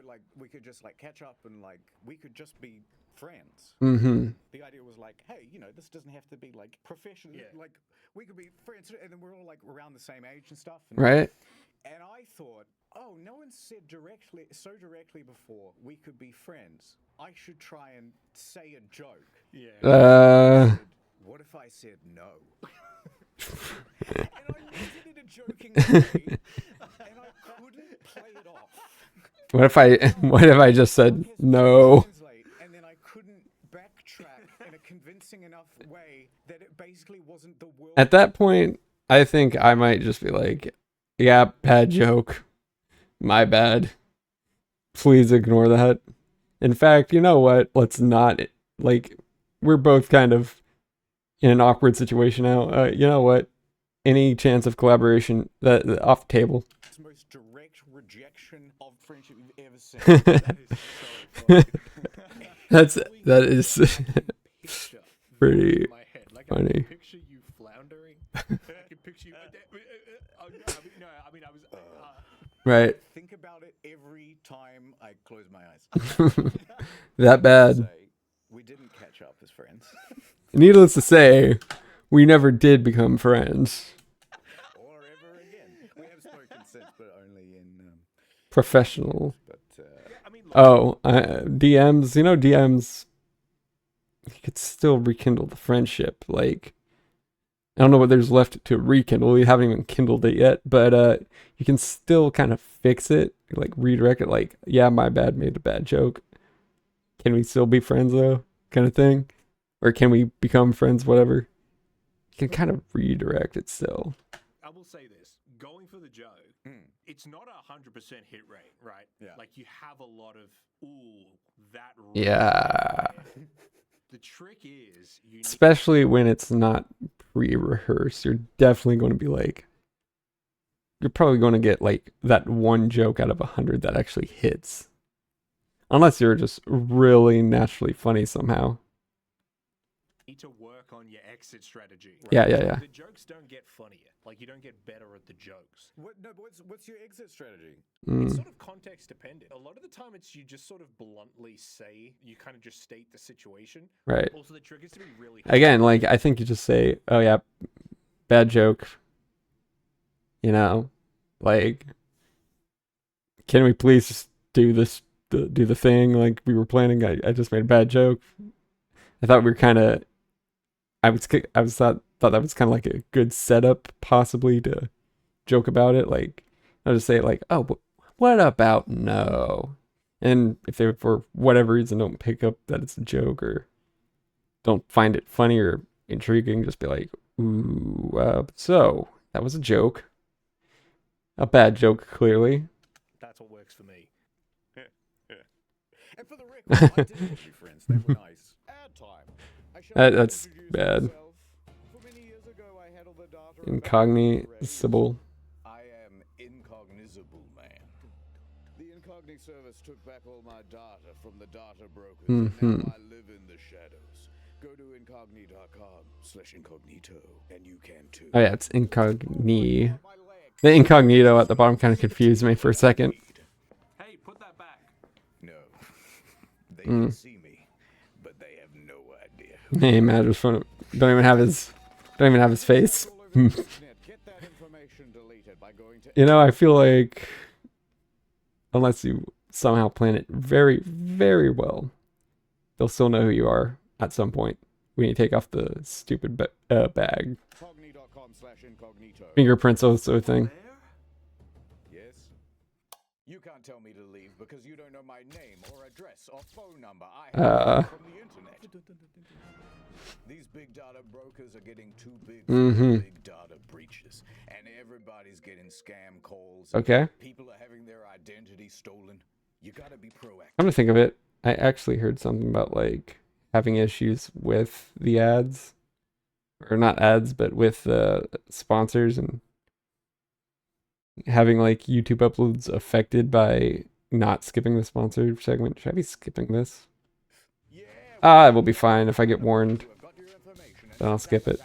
like we could just like catch up and like we could just be friends. Mm-hmm. The idea was like, hey, this doesn't have to be like professional. Yeah. Like we could be friends, and then we're all like around the same age and stuff. And, Right? And I thought, oh, no one said so directly before we could be friends. I should try and say a joke. Yeah. What if I said no? And I meant it in a joking way, and I couldn't play it off. What if I just said no? Translate, and then I couldn't backtrack in a convincing enough way that it basically wasn't the world. At that point, I think I might just be like, yeah, bad joke. My bad. Please ignore that. In fact, you know what? Let's not, like, we're both kind of in an awkward situation now. You know what? Any chance of collaboration, that off the table. It's the most direct rejection of friendship you've ever seen. That is so funny. That is Picture pretty in my head. Like, I funny. can picture you floundering. I can picture you. I was. right. Think about it every time I close my eyes. That bad. Say, we didn't catch up as friends. Needless to say, we never did become friends. Or ever again. We have spoken since, but only in. Professional. But I mean, like, Oh, DMs. DMs. You could still rekindle the friendship. Like, I don't know what there's left to rekindle. We haven't even kindled it yet, but you can still kind of fix it. Like, redirect it. Like, yeah, my bad, made a bad joke. Can we still be friends though? Kind of thing. Or can we become friends? Whatever. You can kind of redirect it still. I will say this: going for the joke, it's not 100% hit rate, right? Yeah. Like you have a lot of that. Yeah. The trick is you need Especially when it's not pre-rehearsed, you're definitely going to be like, you're probably going to get like that one joke out of 100 that actually hits. Unless you're just really naturally funny somehow. to work on your exit strategy. Yeah, yeah, yeah. The jokes don't get funnier. Like you don't get better at the jokes. But what's your exit strategy? It's Mm. sort of context dependent. A lot of the time, it's you just sort of bluntly say, you kind of just state the situation. Right. Also, the trick is to be really Again, like, I think you just say, oh yeah, bad joke. You know, like, can we please just do this, do the thing like we were planning? I just made a bad joke. I thought we were kind of, I thought that was kind of like a good setup possibly to joke about it. Like, I'll just say it like, oh, what about no? And if they, for whatever reason, don't pick up that it's a joke or don't find it funny or intriguing, just be like, ooh, so that was a joke. A bad joke, clearly. That's what works for me. And for the record, I did have few friends. They were nice. Ad time. I shall That's introduce bad. myself. For many years ago, I handled the data about Incognizable. I am incognizable, man. The Incogni service took back all my data from the data brokers, and now I live in the shadows. Go to incogni.com/incognito, and you can too. Oh yeah, it's incogni. My leg. The incognito at the bottom kind of confused me for a second. Hey, put that back. No. They can see me, but they have no idea. Hey, man, just don't even have his face. Get that information deleted by going to You know, I feel like unless you somehow plan it very, very well, they'll still know who you are at some point. when you take off the stupid bag. Cogni.com/incognito. Fingerprints also a thing. Yes. You can't tell me to leave because you don't know my name or address or phone number. I have it from the internet. These big data brokers are getting too big for big data breaches, and everybody's getting scam calls. Okay. People are having their identity stolen. You gotta be proactive. I'm gonna think of it. I actually heard something about like having issues with the ads, or not ads, but with sponsors, and having like YouTube uploads affected by not skipping the sponsored segment. Should I be skipping this? Yeah, It will be fine if I get warned. I've got your information, and Then I'll skip it.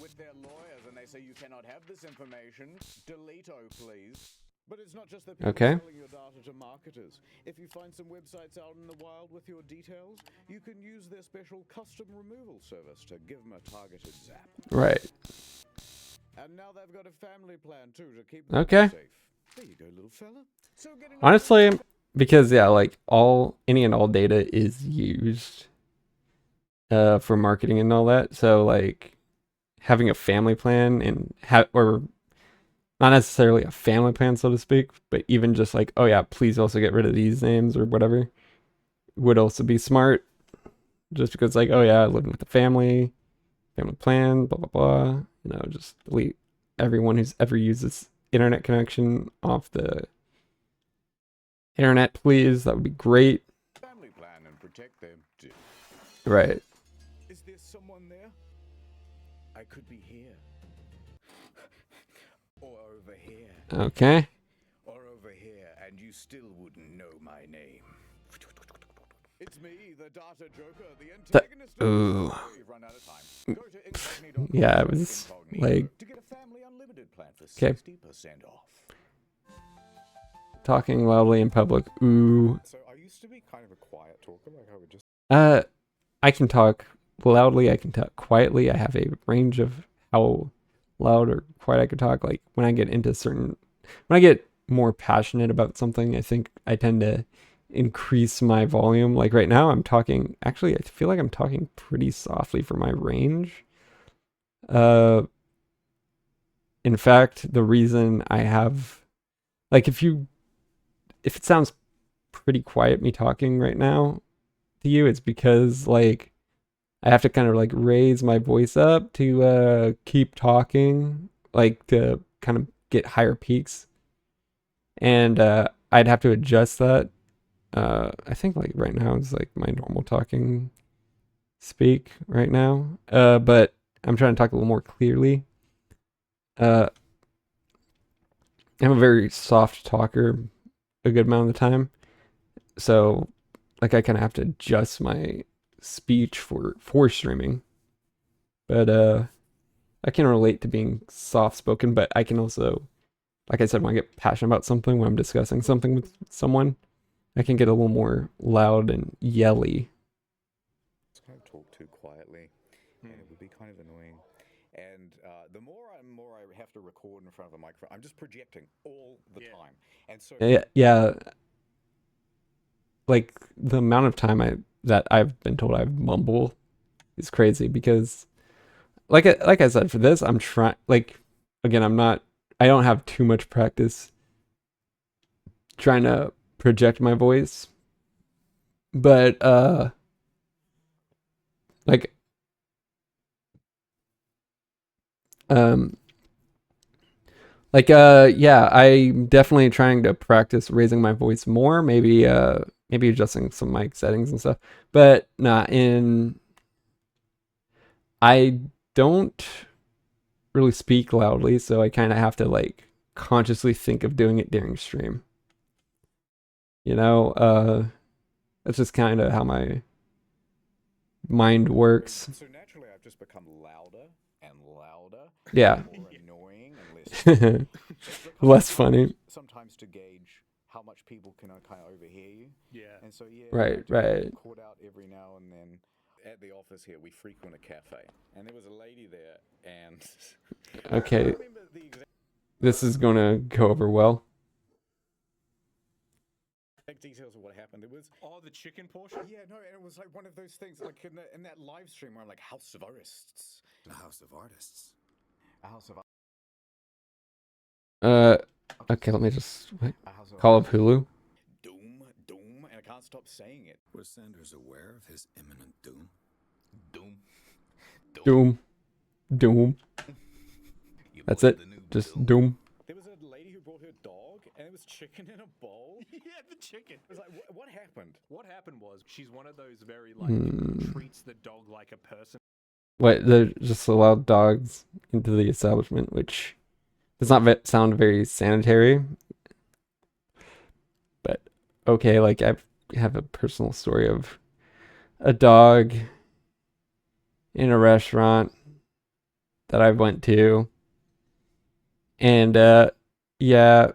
with their lawyers, and they say you cannot have this information. Delete, oh please. But it's not just the people Okay. selling your data to marketers. If you find some websites out in the wild with your details, you can use their special custom removal service to give them a targeted zap. Right. And now they've got a family plan too to keep them Okay. safe. There you go, little fella. So getting Honestly, because yeah, like any and all data is used for marketing and all that. So like having a family plan and or not necessarily a family plan, so to speak, but even just like, oh yeah, please also get rid of these names or whatever, would also be smart. Just because like, oh yeah, I live with the family plan, blah blah blah. You know, just delete everyone who's ever used this internet connection off the internet, please. That would be great. family plan and protect them too. Right. Is there someone there? I could be here. Or over here. Okay. Or over here, and you still wouldn't know my name. It's me, the Data Joker, the antagonist of ooh. the story. We've run out of time. Go to incognito.com Yeah, it was like to get a family unlimited plan for 'kay. 60% off. Talking loudly in public. Ooh. So I used to be kind of a quiet talker, like I would just I can talk loudly, I can talk quietly. I have a range of how loud or quiet I could talk. Like when I get more passionate about something, I think I tend to increase my volume. Like right now I'm talking, actually I feel like I'm talking pretty softly for my range. In fact, the reason I have, like, if it sounds pretty quiet me talking right now to you, it's because like I have to kind of like raise my voice up to keep talking, like to kind of get higher peaks, and I'd have to adjust that. I think like right now is like my normal talking speak right now, but I'm trying to talk a little more clearly. I'm a very soft talker a good amount of the time, so like I kind of have to adjust my speech for streaming. But I can relate to being soft spoken, but I can also, like I said, when I get passionate about something, when I'm discussing something with someone, I can get a little more loud and yelly. kind of talk too quietly, and it would be kind of annoying. And the more I have to record in front of a microphone, I'm just projecting all the time. And so Yeah, like the amount of time that I've been told I mumble is crazy, because like I said, for this I'm trying, like, again, I don't have too much practice trying to project my voice, but like yeah, I'm definitely trying to practice raising my voice more, maybe adjusting some mic settings and stuff, but I don't really speak loudly, so I kind of have to like consciously think of doing it during stream. You know, that's just kind of how my mind works. So naturally, I've just become louder and louder. Yeah. More annoying and Less funny. Sometimes to gauge how much people can kind of overhear you. Yeah. And so yeah. Right. Caught out every now and then. At the office here, we frequent a cafe, and there was a lady there, and Okay. I remember the exact This is gonna go over well. details of what happened. It was Oh, the chicken portion? yeah, no, and it was like one of those things like in that live stream where I'm like House of Artists. A house of artists. A House of Okay, let me just a House of call up Hulu. Doom, and I can't stop saying it. Was Sanders aware of his imminent doom? Doom. Doom. Doom. You That's believe it. the new Just Doom. There was a lady who brought her dog, and it was chicken in a bowl. It Yeah, the chicken. was like, what happened? What happened was she's one of those very treats the dog like a person. Wait, they just allowed dogs into the establishment, which does not sound very sanitary. But okay, like I have a personal story of a dog in a restaurant that I went to, and yeah,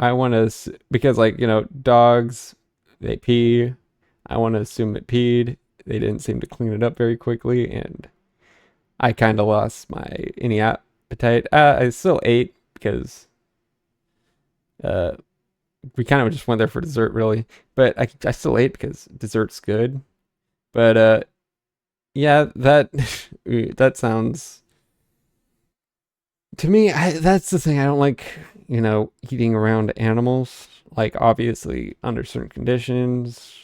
I want to because like dogs they pee. I want to assume it peed. They didn't seem to clean it up very quickly, and I kind of lost any appetite. I still ate because we kind of just went there for dessert, really. But I still ate because dessert's good. But yeah, that that sounds to me. That's the thing I don't like. Eating around animals. Like obviously under certain conditions.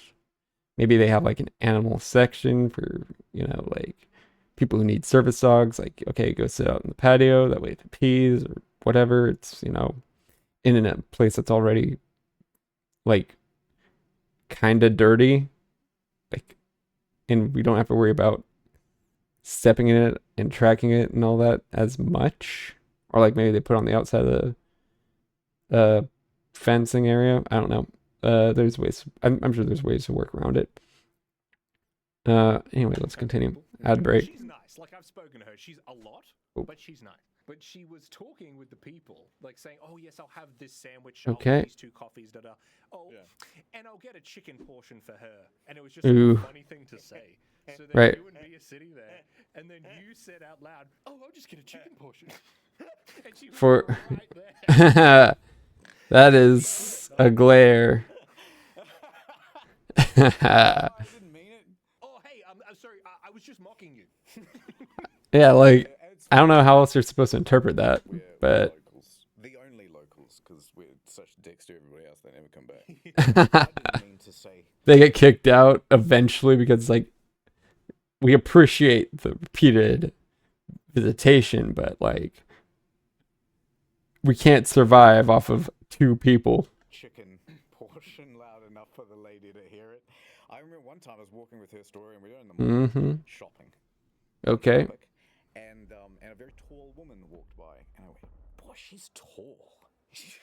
Maybe they have like an animal section for, like people who need service dogs. Like, okay, go sit out in the patio. That way if it pees or whatever, it's, in a place that's already like kind of dirty. Like, and we don't have to worry about stepping in it and tracking it and all that as much. Or like maybe they put it on the outside of the fencing area. I don't know. There's ways. I'm sure there's ways to work around it. Anyway, let's continue. Ad break. She's nice. Like I've spoken to her. She's a lot, Oh. but she's nice. But she was talking with the people, like saying, "Oh yes, I'll have this sandwich. Okay. I'll have these 2 coffees, da da. Oh, Yeah. and I'll get a chicken portion for her." And it was just Ooh. a funny thing to say. So then Right. you and me are sitting there, and then you said out loud, "Oh, I'll just get a chicken portion." And she was For right there. that is a glare. I didn't mean it. Oh, hey, I'm sorry. I was just mocking you. Yeah, like It's I don't know how else you're supposed to interpret that, we're but locals. The only locals, because we're such dicks to everybody else, they never come back. I didn't mean to say. they get kicked out eventually because like we appreciate the repeated visitation, but like we can't survive off of 2 people. Chicken portion loud enough for the lady to hear it. I remember one time I was walking with her story and we were in the mall Mm-hmm. shopping. Okay. And a very tall woman walked by and I went, boy, she's tall. She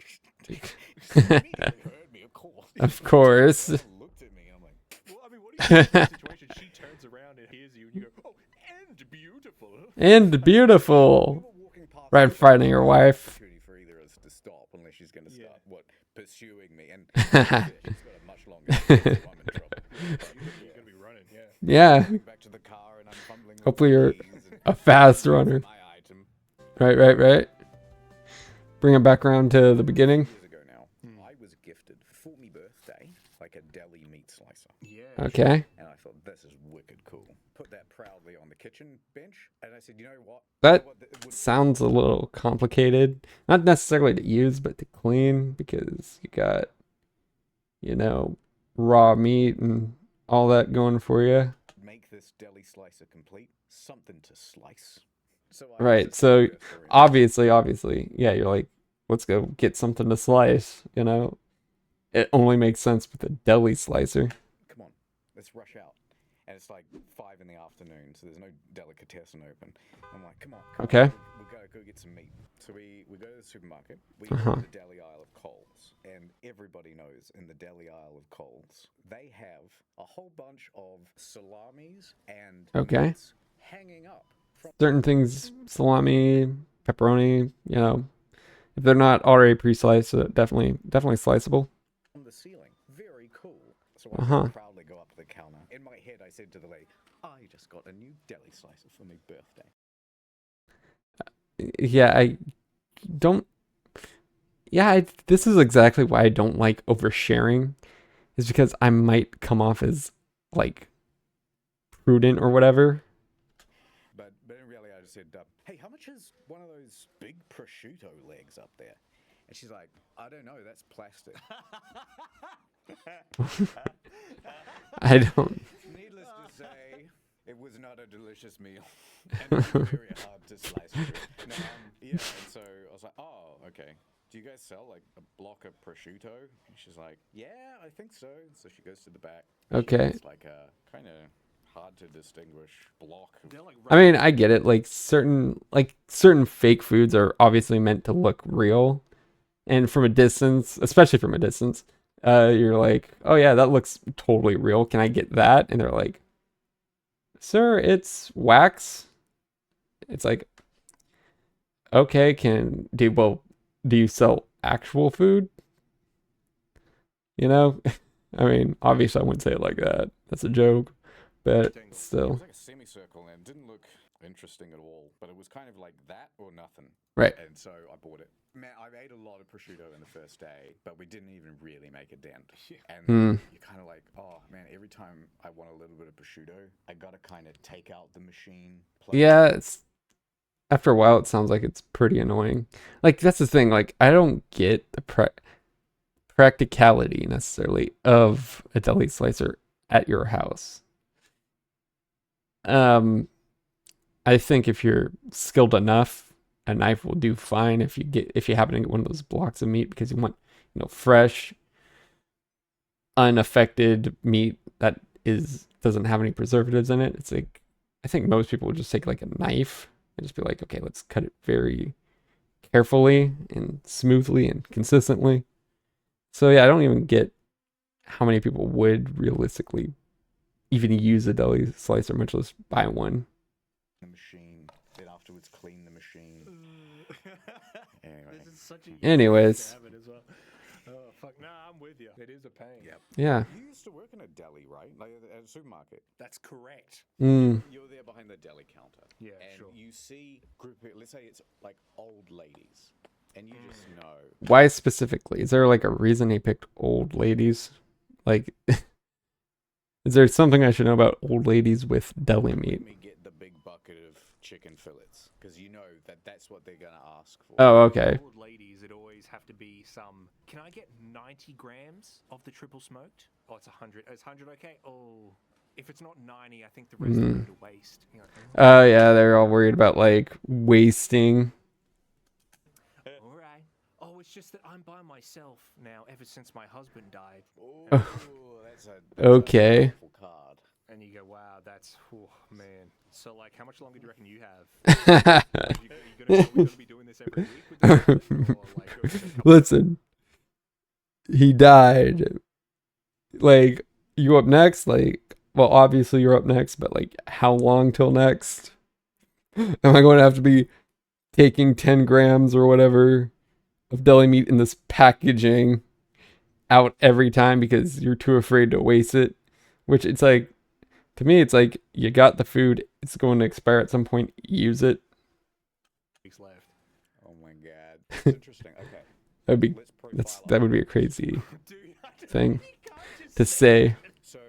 immediately heard me, of course. Of course. She looked at me and I'm like, Well, I mean, what do you think in that situation? She turns around and hears you, and you go, "Oh, and beautiful." And beautiful. we were walking past Right in the front of your wife. opportunity for either of us to stop unless she's going to Yeah. start pursuing me and she's got a much longer distance, so I'm in trouble. You're gonna be running, yeah. Yeah. Going back to the car and I'm fumbling with Hopefully my you're keys and a fast runner. my item. Right. Bring it back around to the beginning. Years ago now, I was gifted for me birthday like a deli meat slicer, Yeah. Okay. and I thought this is wicked cool. Put that proudly on the kitchen bench, and I said, you know what? That It would sounds a little complicated. Not necessarily to use, but to clean because you got, raw meat and all that going for you. make this deli slicer complete. Something to slice. So Right. So obviously, yeah, you're like, let's go get something to slice, It only makes sense with a deli slicer. come on, let's rush out. And it's like 5 in the afternoon, so there's no delicatessen open. I'm like, come on. Okay. We gotta go get some meat. So we go to the supermarket. We Uh-huh. go to the deli aisle of Coles, and everybody knows in the deli aisle of Coles they have a whole bunch of salamis and Okay. meats hanging up from Certain things, salami, pepperoni, if they're not already pre-sliced, definitely sliceable. the ceiling. Very cool. So Uh-huh. I proudly go up to the counter. In my head, I said to the lady, "I just got a new deli slicer for my birthday." Yeah, I don't. Yeah, this is exactly why I don't like oversharing, is because I might come off as like prudent or whatever. But in reality, I just said, "Hey, how much is one of those big prosciutto legs up there?" And she's like, "I don't know. That's plastic." I don't. Needless to say, it was not a delicious meal, and it was very hard to slice through. No, yeah, and so I was like, "Oh, okay. Do you guys sell like a block of prosciutto?" And she's like, "Yeah, I think so." So she goes to the back. Okay. It's like a kind of hard to distinguish block. They're like I mean, I get it. Like certain fake foods are obviously meant to look real, and from a distance, especially from a distance, you're like, oh yeah, that looks totally real. Can I get that? And they're like, sir, it's wax. It's like, okay, do you sell actual food? You know, I mean, obviously I wouldn't say it like that. That's a joke, but It still, was like a semicircle and it didn't look interesting at all, but it was kind of like that or nothing. right. And so I bought it. Man, I ate a lot of prosciutto in the first day, but we didn't even really make a dent. And you're kind of like, oh man, every time I want a little bit of prosciutto, I gotta kind of take out the machine. plug it Yeah, in. after a while, it sounds like it's pretty annoying. Like that's the thing. Like I don't get the practicality necessarily of a deli slicer at your house. I think if you're skilled enough, a knife will do fine. If you happen to get one of those blocks of meat because you want, fresh, unaffected meat that doesn't have any preservatives in it. It's like I think most people would just take like a knife and just be like, okay, let's cut it very carefully and smoothly and consistently. So yeah, I don't even get how many people would realistically even use a deli slicer, much less buy one. The machine, then afterwards clean the machine. Anyway. This is such a Anyways. habit as well. Oh fuck, nah, I'm with you. It is a pain. Yep. Yeah. You used to work in a deli, right? Like at a supermarket. That's correct. You're there behind the deli counter. Yeah, and sure. you see group of, let's say it's like old ladies, and you just know. Why specifically? Is there like a reason he picked old ladies? Like, is there something I should know about old ladies with deli meat? Let me get the big bucket of chicken fillets because you know that's what they're gonna ask for. Oh, okay. Old ladies, it always have to be some. Can I get 90 grams of the triple smoked? Oh, it's 100. Is 100 okay? Oh, if it's not 90, I think the rest will go to waste. You're like, Oh yeah, they're all worried about like wasting. all right. Oh, it's just that I'm by myself now ever since my husband died. Oh, that's a Okay. powerful card. And you go, wow, that's, oh, man. So, like, how much longer do you reckon you have? We gonna be doing this every week with this person, or, like, over the couple- Listen, he died. Like, you up next? Like, well, obviously you're up next, but like, how long till next? Am I going to have to be taking 10 grams or whatever of deli meat in this packaging out every time because you're too afraid to waste it? Which it's like, to me, it's like you got the food, it's going to expire at some point, use it. weeks left. Oh my god, that's interesting. Okay, That'd be let's that would be a crazy Dude, thing you can't just to say. So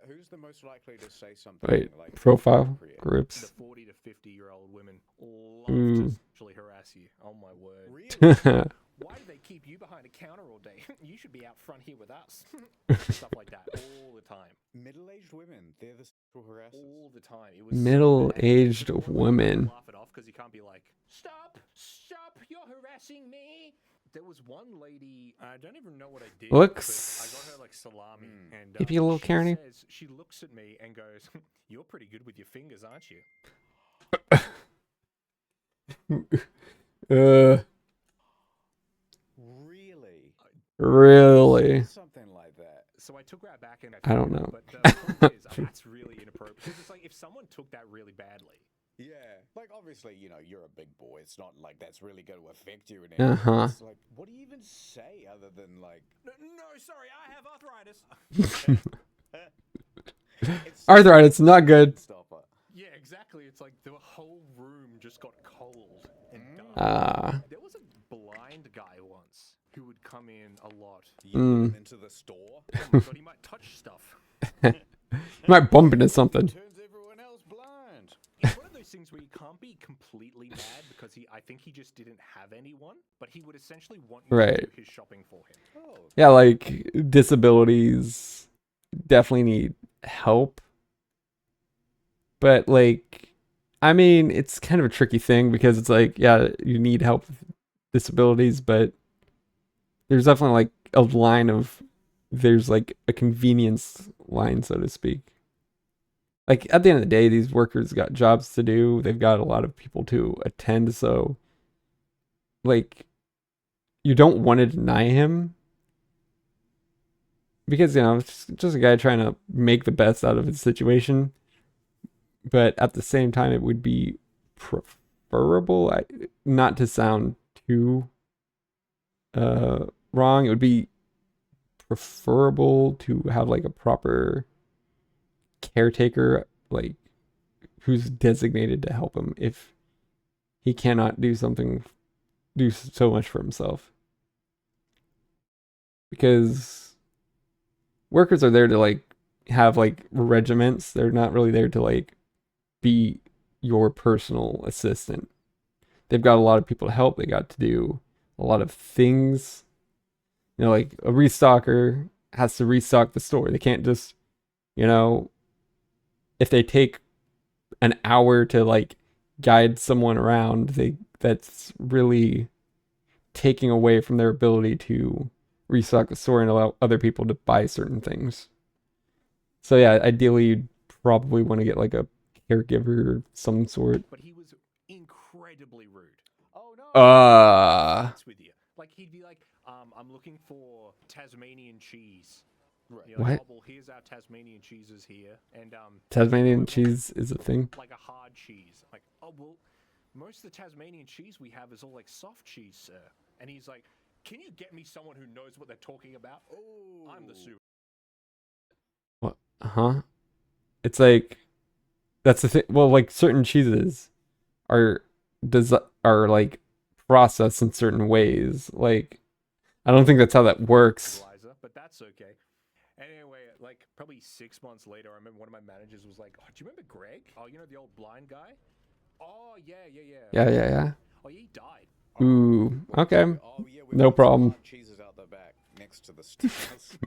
who's the most likely to say something Wait, like profile inappropriate? The groups. 40 to 50-year-old women love Ooh. to sexually harass you. Oh, my word. Really? Why do they keep you behind a counter all day? You should be out front here with us. Stuff like that all the time. Middle-aged women, they're the sexual harassers. All the time. It was so Middle-aged bad. women. Laugh it off because you can't be like, stop, you're harassing me. There was one lady, I don't even know what I did. Looks- but I got her like salami, and Maybe a little she Kareny. says, she looks at me and goes, "You're pretty good with your fingers, aren't you?" Really? Really? Something like that. So I took that back and I don't know. But the point is, that's really inappropriate. Because it's like if someone took that really badly, Yeah, like obviously, you're a big boy. It's not like that's really going to affect you in any way. Uh-huh. It's like, what do you even say other than like? no, sorry, I have arthritis. It's Arthritis, not good. stopper. Yeah, exactly. It's like the whole room just got cold and dark. There was a blind guy once come in a lot. You put him into the store. Oh my god, he might touch stuff. You might bump into something. Turns everyone else blind. It's one of those things where you can't be completely mad because I think he just didn't have anyone, but he would essentially want you to Right. do his shopping for him. Oh, Yeah, like disabilities definitely need help. But like, I mean, it's kind of a tricky thing because it's like, yeah, you need help with disabilities, but there's definitely like a line of, there's like a convenience line, so to speak. Like at the end of the day, these workers got jobs to do. They've got a lot of people to attend. So like, you don't want to deny him because, you know, it's just a guy trying to make the best out of his situation. But at the same time, it would be preferable, not to sound too wrong, it would be preferable to have like a proper caretaker, like who's designated to help him if he cannot do so much for himself. Because workers are there to like have like regiments. They're not really there to like be your personal assistant. They've got a lot of people to help. They got to do a lot of things. You know, like a restocker has to restock the store. They can't just, you know, if they take an hour to like guide someone around, that's really taking away from their ability to restock the store and allow other people to buy certain things. So yeah, ideally you'd probably want to get like a caregiver of some sort. But he was incredibly rude. oh no. Honest with you. Like he'd be like, I'm looking for Tasmanian cheese. Right. You're like, What? oh, well, here's our Tasmanian cheeses here, and Tasmanian cheese is a thing. like a hard cheese. Like, oh well, most of the Tasmanian cheese we have is all like soft cheese, sir. And he's like, can you get me someone who knows what they're talking about? Oh. I'm the super. What? Huh? It's like, that's the thing. Well, like certain cheeses are like processed in certain ways. Like, I don't think that's how that works. Fertilizer, but that's okay. Anyway, like probably 6 months later, I remember one of my managers was like, "Oh, do you remember Greg? Oh, you know the old blind guy? Oh, yeah. Yeah. Oh, he died. Ooh, okay. Oh yeah. We've No got some problem. hard cheeses out the back next to the stairs.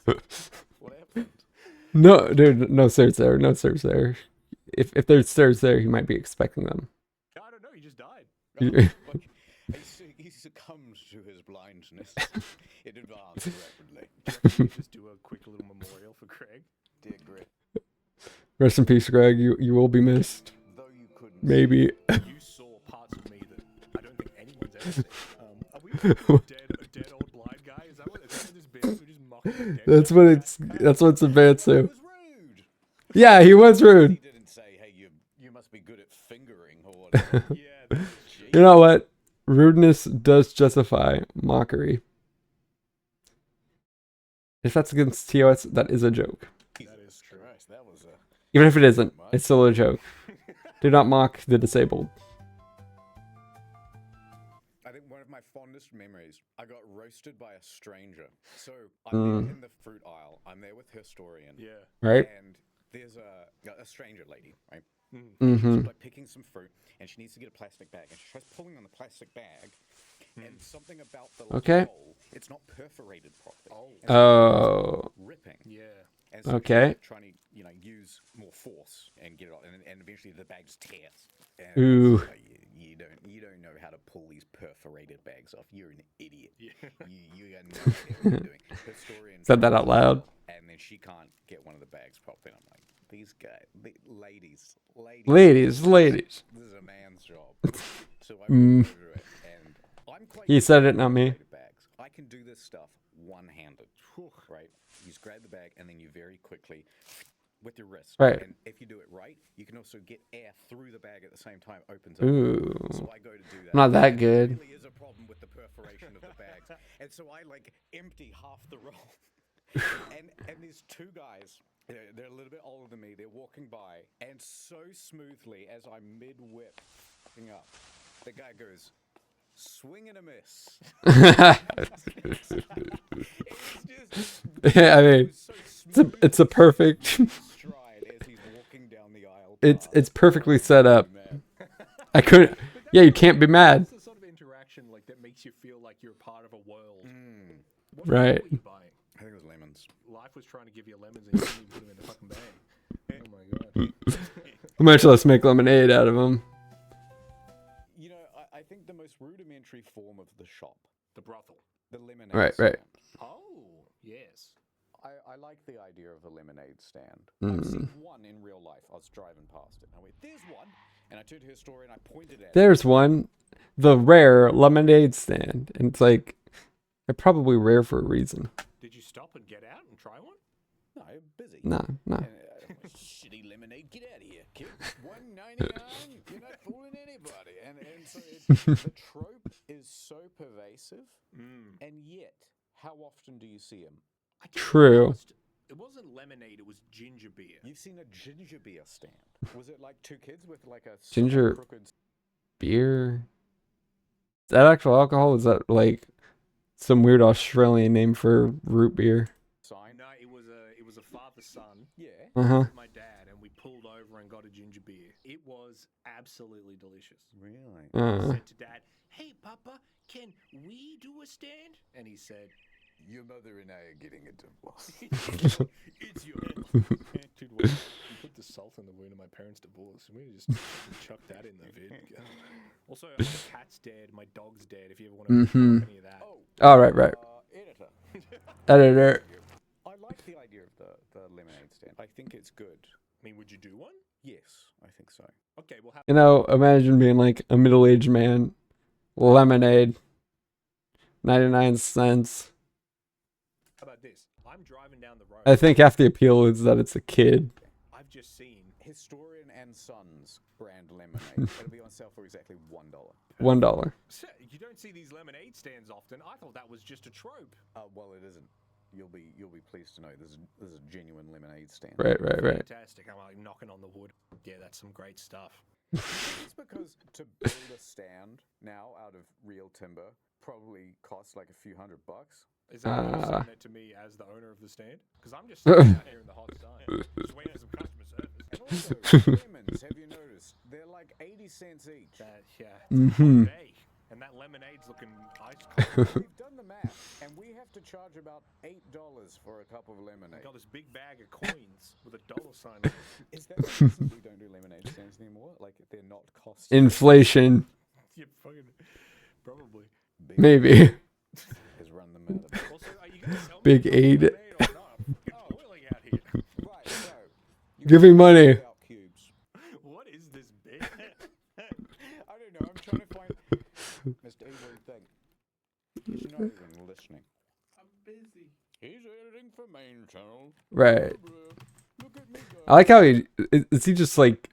What happened? No, dude, no stairs there. No stairs there. If there's stairs there, he might be expecting them. I don't know. He just died. Oh, look, he succumbs to his blindness. It advanced rapidly. We just do a quick little memorial for Greg. Dear Grit, Rest in peace, Greg. You will be missed. though you couldn't Maybe. You saw parts of me that I don't think anyone's ever seen. Are we a dead old blind guy? Is that what this bit? We're just mocking a dead That's guy? what it's advanced It to. was rude. Yeah, he was He rude. didn't say, "Hey, you must be good at fingering" or whatever. Yeah, that was cheap. You know what? Rudeness does justify mockery. If that's against TOS, that is a joke. That is true. Christ, that was a. Even if it isn't, it's still a joke. Do not mock the disabled. I think one of my fondest memories, I got roasted by a stranger. So I'm there in the fruit aisle. I'm there with Historian. Yeah. Right? And there's a stranger lady, right? Mm-hmm. She's like picking some fruit, and she needs to get a plastic bag, and she tries pulling on the plastic bag, and something about the Okay. hole, it's not perforated properly. Oh. And so Oh. it's ripping. Yeah. And so Okay. she's trying to, use more force and get it off, and eventually the bag just tears. And Ooh. it's like, you don't know how to pull these perforated bags off. You're an idiot. Yeah. You got no idea what you're doing. Historian Said that out loud. and then she can't get one of the bags properly. And I'm like, these guys, ladies. Ladies. This is a man's job. So I went over it, and I'm quite. He said it, not me. perforated Bags. I can do this stuff one-handed, right? You just grab the bag, and then you very quickly, with your wrist, Right. And if you do it right, you can also get air through the bag at the same time. Opens up. Ooh. So I go to do that. Not that and good. There really is a problem with the perforation of the bags, and so I like empty half the roll. and these two guys, they're a little bit older than me. They're walking by, and so smoothly as I'm mid-whip up, the guy goes, swing and a miss. I mean, it's a perfect. stride as he's walking down the aisle. It's perfectly set up. I couldn't. Yeah, you can't be mad. It's the sort of interaction like that makes you feel like you're part of a world. What Right. were you buying? I think it was lemons. Life was trying to give you lemons and you didn't even put them in the fucking bag. Oh my god. Much less make lemonade out of them. You know, I think the most rudimentary form of the shop, The brothel. the lemonade Right. stand. Oh, yes. I like the idea of a lemonade stand. Mm. I've seen one in real life. I was driving past it. I went, "There's one," and I turned to her story and I pointed at it. There's one, the rare lemonade stand, and it's like they're probably rare for a reason. Did you stop and get out and try one? No, busy. No. And, shitty lemonade, get out of here, kid. $1.99, you're not fooling anybody. And so the trope is so pervasive, and yet, how often do you see them? I guess True. It wasn't lemonade, it was ginger beer. You've seen a ginger beer stand. Was it like two kids with like a Ginger- crooked Beer. Is that actual alcohol? Is that like some weird Australian name for root beer? sign? No, it was a father-son. Yeah. Uh huh. With my dad, and we pulled over and got a ginger beer. It was absolutely delicious. Really? I said to Dad, "Hey, Papa, can we do a stand?" And he said, Your mother and I are getting a divorce. "It's your dude." You put the salt in the wound of my parents' divorce. We just chuck that in the vid. Also, my cat's dead. My dog's dead. If you ever want to Mhm. any of that. Oh, All right. editor. Editor. I like the idea of the lemonade stand. I think it's good. I mean, would you do one? Yes, I think so. Okay, well, You know, imagine being like a middle-aged man. Lemonade. 99 cents. how about this? I'm driving down the road. I think half the appeal is that it's a kid. I've just seen. Historian and Sons brand lemonade. It'll be on sale for exactly $1. $1. You don't see these lemonade stands often. I thought that was just a trope. Well, it isn't. You'll be pleased to know there's a genuine lemonade stand. Right. Fantastic. I'm like knocking on the wood. Yeah, that's some great stuff. It's because to build a stand now out of real timber probably costs like a few $100. Is that what you're saying that to me as the owner of the stand? Because I'm just sitting out here in the hot sun, just waiting for some customer service. And also, lemons, have you noticed? They're like 80 cents each. Yeah. Mhm. Day. And that lemonade's looking ice cold. We've done the math, and we have to charge about $8 for a cup of lemonade. Got this big bag of coins with a dollar sign on it. Is that the reason we don't do lemonade stands anymore? Like, they're not cost. Inflation. Yeah, fucking, probably. Big Maybe. has run them out of. Also, are you gonna sell me Big some aid. lemonade or not? I'm fucking boiling out here. Right, so. you Give me got money. without Cubes. What is this bit? I don't know. I'm trying to find. Mr. E, what do you think? He's not even listening. I'm busy. He's editing for main channel. Right. Look at me go. I like how is he just like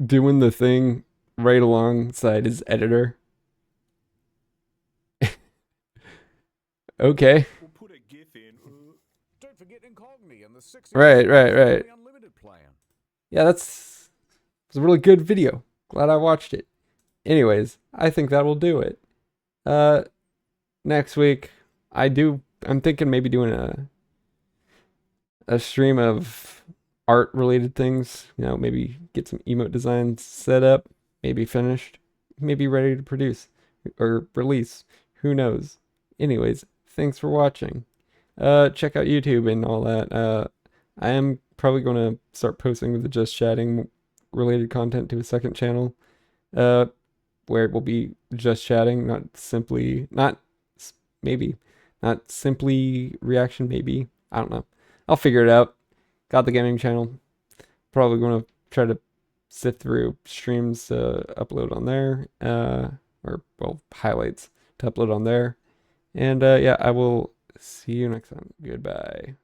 doing the thing right alongside his editor. Okay. We'll put a GIF in. Don't forget Incogni and the 60 Right. unlimited plan. Yeah, it's a really good video. Glad I watched it. Anyways, I think that will do it. Next week, I'm thinking maybe doing a stream of art related things. You know, maybe get some emote designs set up, maybe finished, maybe ready to produce or release. Who knows? Anyways, thanks for watching. Check out YouTube and all that. I am probably going to start posting the Just Chatting related content to a second channel, where it will be just chatting, not simply reaction, maybe. I don't know. I'll figure it out. Got the gaming channel. Probably going to try to sift through streams to upload on there, highlights to upload on there. And yeah, I will see you next time. Goodbye.